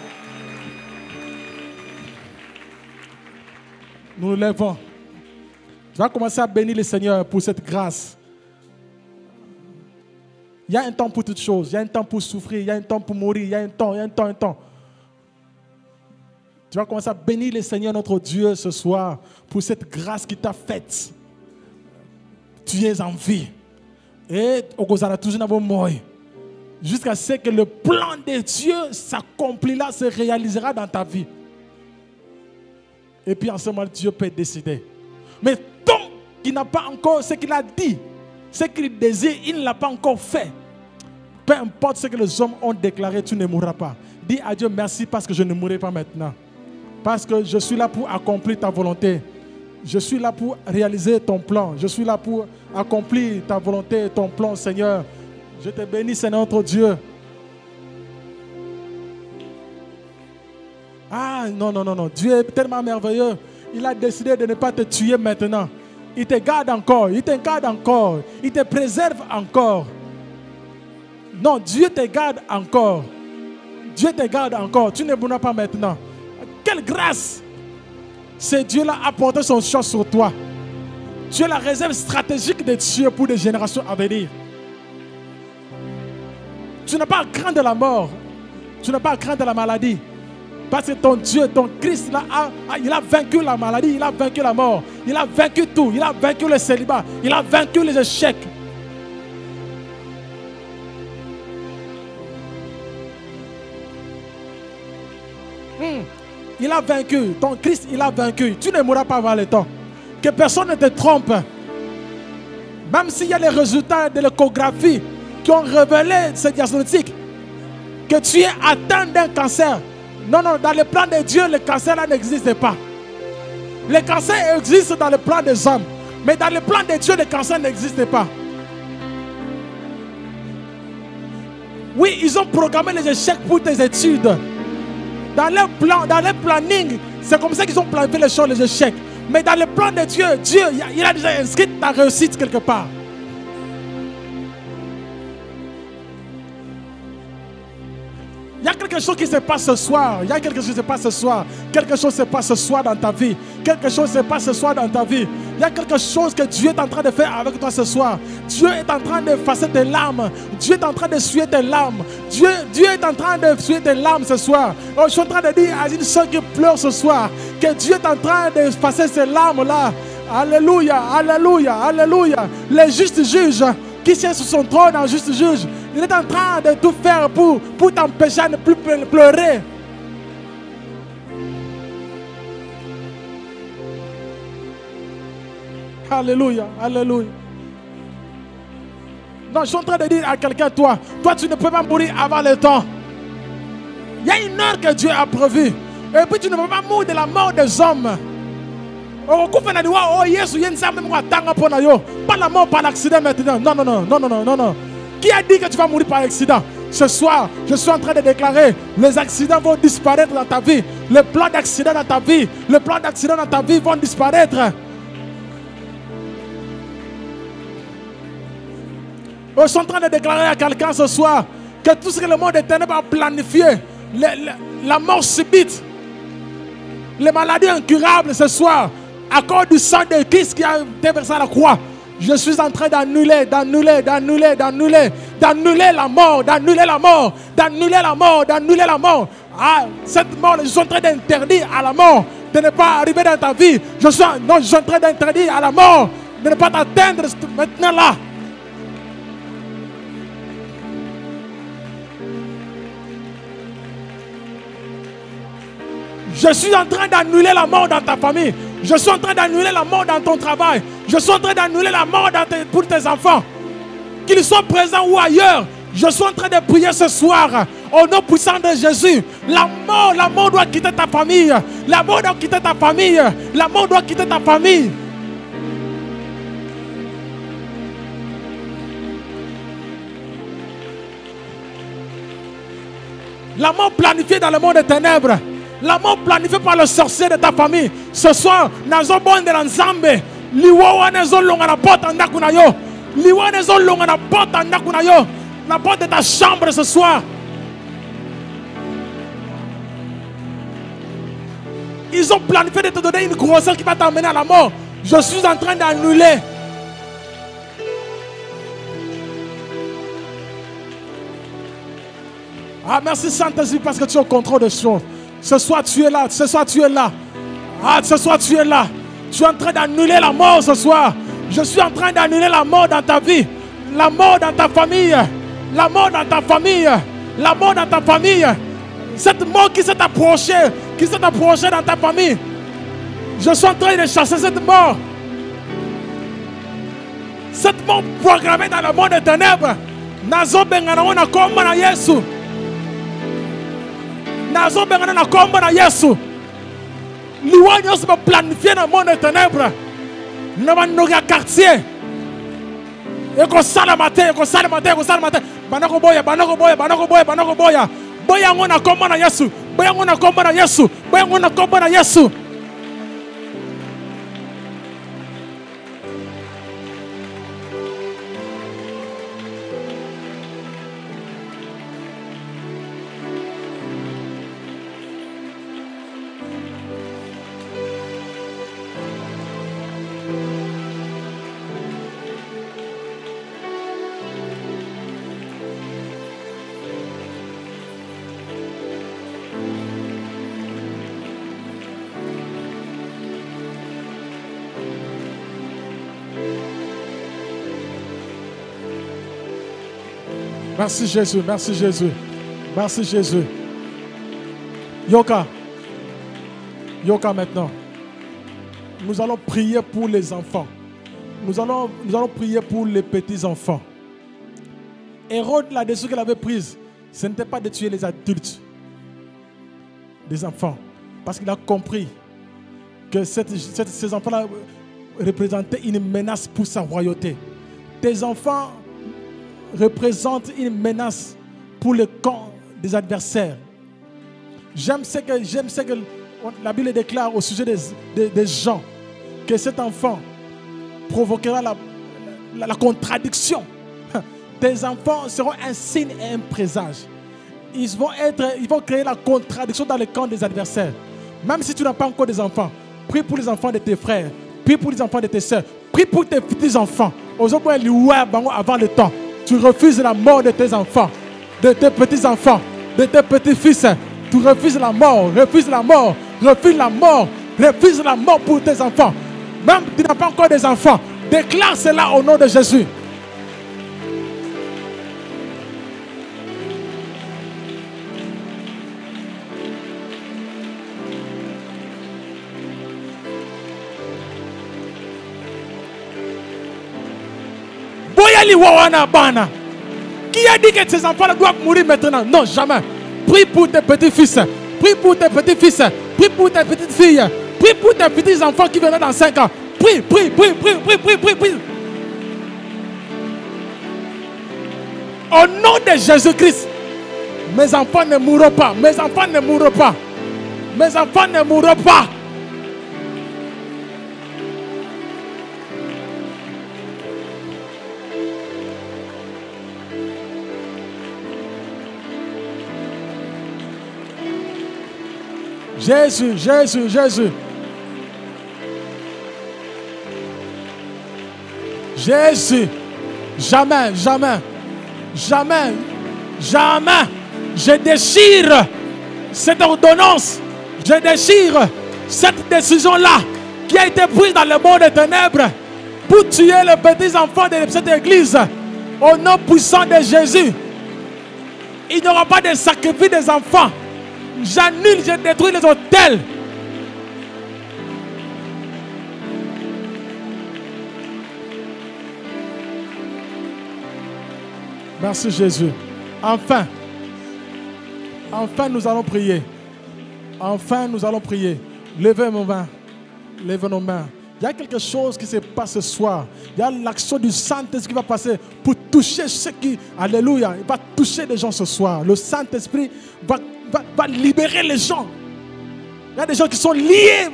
Nous levons. Tu vas commencer à bénir le Seigneur pour cette grâce. Il y a un temps pour toutes choses. Il y a un temps pour souffrir. Il y a un temps pour mourir. Il y a un temps, il y a un temps, un temps. Tu vas commencer à bénir le Seigneur notre Dieu ce soir pour cette grâce qui t'a faite. Tu es en vie. Et jusqu'à ce que le plan de Dieu s'accomplira, se réalisera dans ta vie. Et puis en ce moment, Dieu peut décider. Mais tant qu'il n'a pas encore ce qu'il a dit, ce qu'il désire, il ne l'a pas encore fait. Peu importe ce que les hommes ont déclaré, tu ne mourras pas. Dis à Dieu merci parce que je ne mourrai pas maintenant. Parce que je suis là pour accomplir ta volonté. Je suis là pour réaliser ton plan. Je suis là pour accomplir ta volonté, ton plan, Seigneur. Je te bénis, Seigneur notre Dieu. Ah non, non, non, non. Dieu est tellement merveilleux. Il a décidé de ne pas te tuer maintenant. Il te garde encore. Il te garde encore. Il te préserve encore. Non, Dieu te garde encore. Dieu te garde encore. Tu ne mourras pas maintenant. Quelle grâce! C'est Dieu-là a porté son choix sur toi. Tu es la réserve stratégique de Dieu pour des générations à venir. Tu n'as pas à craindre de la mort. Tu n'as pas à craindre de la maladie. Parce que ton Dieu, ton Christ, là, il a vaincu la maladie, il a vaincu la mort, il a vaincu tout, il a vaincu le célibat, il a vaincu les échecs. Il a vaincu, ton Christ, il a vaincu. Tu ne mourras pas avant le temps. Que personne ne te trompe. Même s'il y a les résultats de l'échographie qui ont révélé ce diagnostic, que tu es atteint d'un cancer. Non, non, dans le plan de Dieu, le cancer là n'existe pas. Le cancer existe dans le plan des hommes. Mais dans le plan de Dieu, le cancer n'existe pas. Oui, ils ont programmé les échecs pour tes études. Dans leur plan, dans leur planning, c'est comme ça qu'ils ont planifié les choses, les échecs. Mais dans le plan de Dieu, Dieu, il a déjà inscrit ta réussite quelque part. Il y a quelque chose qui se passe ce soir. Il y a quelque chose qui se passe ce soir. Quelque chose se passe ce soir dans ta vie. Quelque chose se passe ce soir dans ta vie. Il y a quelque chose que Dieu est en train de faire avec toi ce soir. Dieu est en train d'effacer tes larmes. Dieu est en train de suer tes larmes. Dieu est en train de suer tes larmes ce soir. Oh, je suis en train de dire à une soeur qui pleure ce soir que Dieu est en train d'effacer ces larmes-là. Alléluia, alléluia, alléluia. Le juste juge qui siège sur son trône en juste juge, il est en train de tout faire pour t'empêcher de ne plus pleurer. Alléluia, alléluia. Non, je suis en train de dire à quelqu'un, toi tu ne peux pas mourir avant le temps. Il y a une heure que Dieu a prévue. Et puis tu ne peux pas mourir de la mort des hommes. Pas la mort par l'accident maintenant. Non, non, non, non, non, non, non. Qui a dit que tu vas mourir par accident? Ce soir, je suis en train de déclarer, les accidents vont disparaître dans ta vie. Le plan d'accident dans ta vie, le plan d'accident dans ta vie vont disparaître. Je suis en train de déclarer à quelqu'un ce soir que tout ce que le monde des ténèbres a planifié, la mort subite, les maladies incurables ce soir, à cause du sang de Christ qui a été versé à la croix, Je suis en train d'annuler la mort, d'annuler la mort. Ah, cette mort, je suis en train d'interdire à la mort de ne pas arriver dans ta vie. Je suis en train d'interdire à la mort de ne pas t'atteindre maintenant là. Je suis en train d'annuler la mort dans ta famille. Je suis en train d'annuler la mort dans ton travail. Je suis en train d'annuler la mort pour tes enfants. Qu'ils soient présents ou ailleurs. Je suis en train de prier ce soir. Au nom puissant de Jésus. La mort doit quitter ta famille. La mort doit quitter ta famille. La mort doit quitter ta famille. La mort planifiée dans le monde des ténèbres. La mort planifiée par le sorcier de ta famille. Ce soir, nazo bonde na nzambe. Liwa nezo longa na porte ndaku na yo. Liwa nezo longa na porte ndaku na yo. La porte de ta chambre ce soir. Ils ont planifié de te donner une grossesse qui va t'emmener à la mort. Je suis en train d'annuler. Ah, merci Saint-Esprit parce que tu es au contrôle des choses. Ce soir tu es là, ce soir tu es là. Ah, ce soir tu es là. Tu es en train d'annuler la mort ce soir. Je suis en train d'annuler la mort dans ta vie. La mort dans ta famille. La mort dans ta famille. La mort dans ta famille. Cette mort qui s'est approchée dans ta famille. Je suis en train de chasser cette mort. Cette mort programmée dans le monde des ténèbres. Nazo bengana wana komba na Yesu. Nazo bengana na komba na Yesu. Liwa nyonso ba planifié dans le monde des ténèbres. Na banoga quartier. Eko sala matin. Banako boya. Boya ngona komba na Yesu. Boya ngona komba na Yesu. Merci Jésus, merci Jésus, merci Jésus. Yoka maintenant. Nous allons prier pour les enfants. Nous allons prier pour les petits-enfants. Hérode, la décision qu'il avait prise, ce n'était pas de tuer les adultes, des enfants. Parce qu'il a compris que ces enfants-là représentaient une menace pour sa royauté. Tes enfants représentent une menace pour le camp des adversaires. J'aime ce que la Bible déclare au sujet des gens, que cet enfant provoquera la contradiction. Tes enfants seront un signe et un présage. Ils vont créer la contradiction dans le camp des adversaires. Même si tu n'as pas encore des enfants, prie pour les enfants de tes frères, prie pour les enfants de tes soeurs, prie pour tes petits-enfants. Avant le temps, tu refuses la mort de tes enfants, de tes petits-enfants, de tes petits-fils. Tu refuses la mort, refuse la mort, refuse la mort, refuse la mort pour tes enfants. Même si tu n'as pas encore des enfants, déclare cela au nom de Jésus. Qui a dit que ces enfants doivent mourir maintenant? Non, jamais. Prie pour tes petits-fils. Prie pour tes petits-fils. Prie pour tes petites-filles. Prie pour tes petits-enfants qui viendront dans 5 ans. Prie. Au nom de Jésus-Christ, mes enfants ne mourront pas. Mes enfants ne mourront pas. Mes enfants ne mourront pas. Jésus, Jésus, Jésus. Jésus. Jamais, jamais, jamais, jamais. Je déchire cette ordonnance. Je déchire cette décision-là qui a été prise dans le monde des ténèbres pour tuer les petits enfants de cette église. Au nom puissant de Jésus. Il n'y aura pas de sacrifice des enfants. J'annule, je détruis les autels. Merci Jésus. Enfin, nous allons prier. Enfin, nous allons prier. Levez nos mains. Levez nos mains. Il y a quelque chose qui se passe ce soir. Il y a l'action du Saint-Esprit qui va passer pour toucher ceux qui... Alléluia. Il va toucher les gens ce soir. Le Saint-Esprit va libérer les gens. Il y a des gens qui sont liés.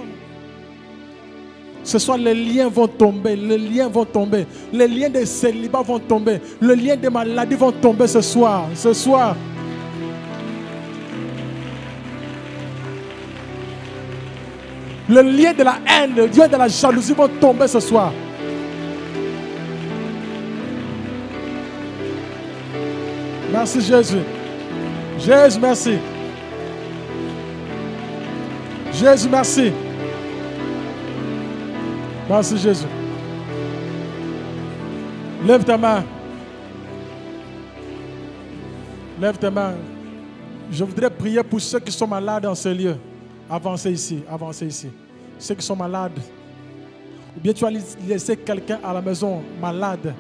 Ce soir, les liens vont tomber. Les liens vont tomber. Les liens des célibats vont tomber. Les liens des maladies vont tomber ce soir. Ce soir. Le lien de la haine, le lien de la jalousie vont tomber ce soir. Merci Jésus. Jésus, merci. Jésus, merci. Merci Jésus. Lève ta main. Lève ta main. Je voudrais prier pour ceux qui sont malades en ce lieu. Avancez ici, avancez ici. Ceux qui sont malades, ou bien tu as laissé quelqu'un à la maison malade,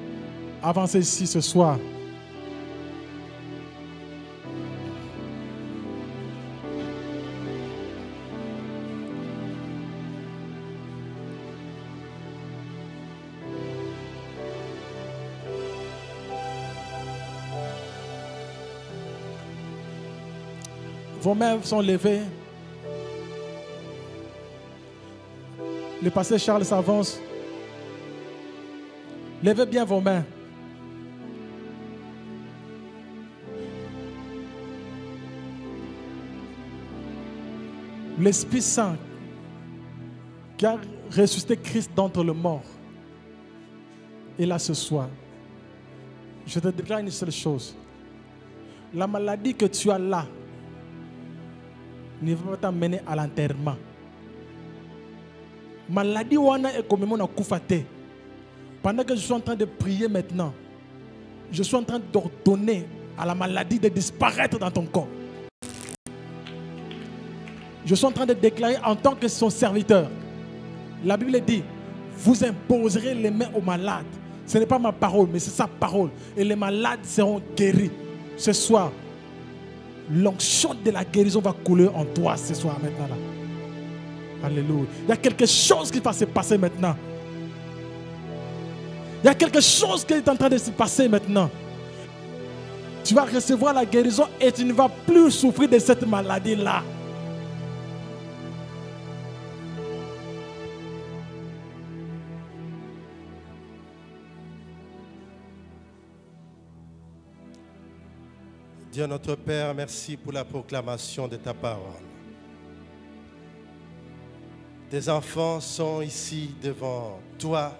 avancez ici ce soir. Vos mains sont levées. Le pasteur Charles s'avance. Levez bien vos mains. L'Esprit Saint qui a ressuscité Christ d'entre les morts est là ce soir. Je te déclare une seule chose. La maladie que tu as là ne va pas t'amener à l'enterrement. Maladie wana est comme mon akufate. Pendant que je suis en train de prier maintenant, je suis en train d'ordonner à la maladie de disparaître dans ton corps. Je suis en train de déclarer en tant que son serviteur. La Bible dit, vous imposerez les mains aux malades. Ce n'est pas ma parole, mais c'est sa parole. Et les malades seront guéris. Ce soir, l'onction de la guérison va couler en toi ce soir maintenant là. Alléluia. Il y a quelque chose qui va se passer maintenant. Il y a quelque chose qui est en train de se passer maintenant. Tu vas recevoir la guérison et tu ne vas plus souffrir de cette maladie-là. Dieu notre Père, merci pour la proclamation de ta parole. Tes enfants sont ici devant toi,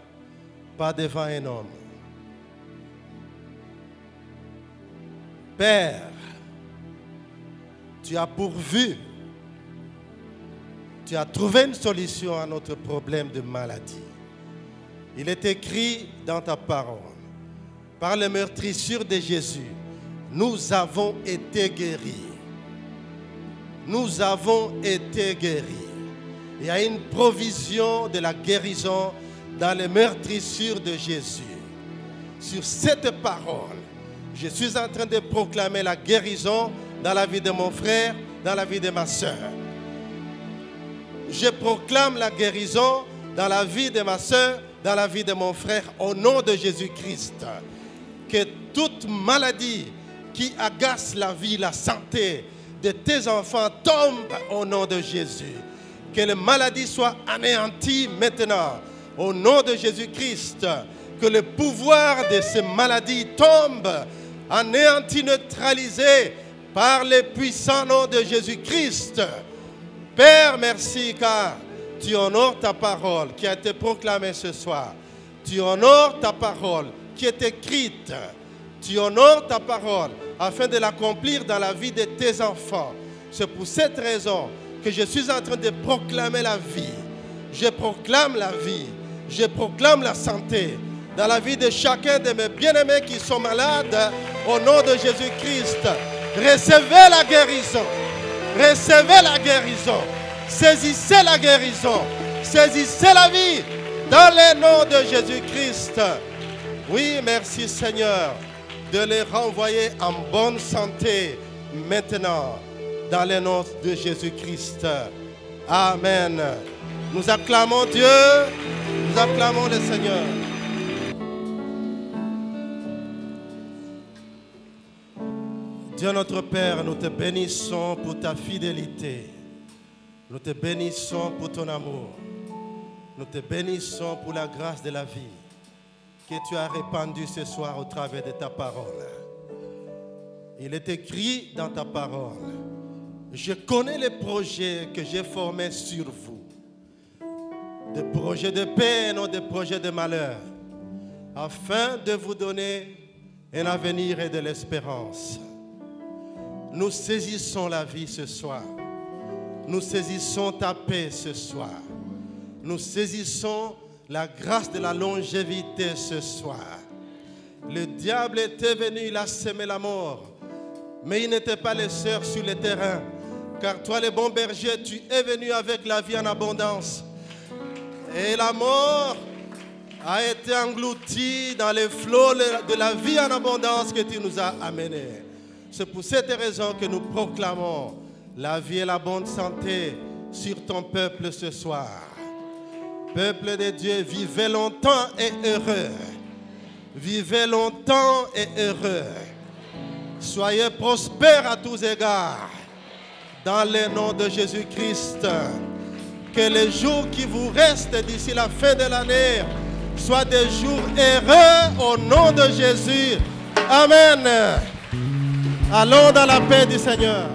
pas devant un homme. Père, tu as pourvu, tu as trouvé une solution à notre problème de maladie. Il est écrit dans ta parole, par les meurtrissures de Jésus, nous avons été guéris. Nous avons été guéris. Il y a une provision de la guérison dans les meurtrissures de Jésus. Sur cette parole, je suis en train de proclamer la guérison dans la vie de mon frère, dans la vie de ma soeur. Je proclame la guérison dans la vie de ma soeur, dans la vie de mon frère, au nom de Jésus-Christ. Que toute maladie qui agace la vie, la santé de tes enfants tombe au nom de Jésus. Que les maladies soient anéanties maintenant au nom de Jésus-Christ. Que le pouvoir de ces maladies tombe, anéanti, neutralisé par le puissant nom de Jésus-Christ. Père, merci car tu honores ta parole qui a été proclamée ce soir. Tu honores ta parole qui est écrite. Tu honores ta parole afin de l'accomplir dans la vie de tes enfants. C'est pour cette raison que je suis en train de proclamer la vie. Je proclame la vie. Je proclame la santé dans la vie de chacun de mes bien-aimés qui sont malades. Au nom de Jésus-Christ, recevez la guérison. Recevez la guérison. Saisissez la guérison. Saisissez la vie dans le nom de Jésus-Christ. Oui, merci Seigneur de les renvoyer en bonne santé maintenant dans le nom de Jésus-Christ. Amen. Nous acclamons Dieu, nous acclamons le Seigneur. Dieu notre Père, nous te bénissons pour ta fidélité. Nous te bénissons pour ton amour. Nous te bénissons pour la grâce de la vie que tu as répandue ce soir au travers de ta parole. Il est écrit dans ta parole: je connais les projets que j'ai formés sur vous. Des projets de paix et non des projets de malheur, afin de vous donner un avenir et de l'espérance. Nous saisissons la vie ce soir. Nous saisissons ta paix ce soir. Nous saisissons la grâce de la longévité ce soir. Le diable était venu, il a semé la mort, mais il n'était pas le seul sur le terrain, car toi, le bon berger, tu es venu avec la vie en abondance. Et la mort a été engloutie dans les flots de la vie en abondance que tu nous as amenés. C'est pour cette raison que nous proclamons la vie et la bonne santé sur ton peuple ce soir. Peuple de Dieu, vivez longtemps et heureux. Vivez longtemps et heureux. Soyez prospères à tous égards. Dans le nom de Jésus-Christ. Que les jours qui vous restent d'ici la fin de l'année soient des jours heureux au nom de Jésus. Amen. Allons dans la paix du Seigneur.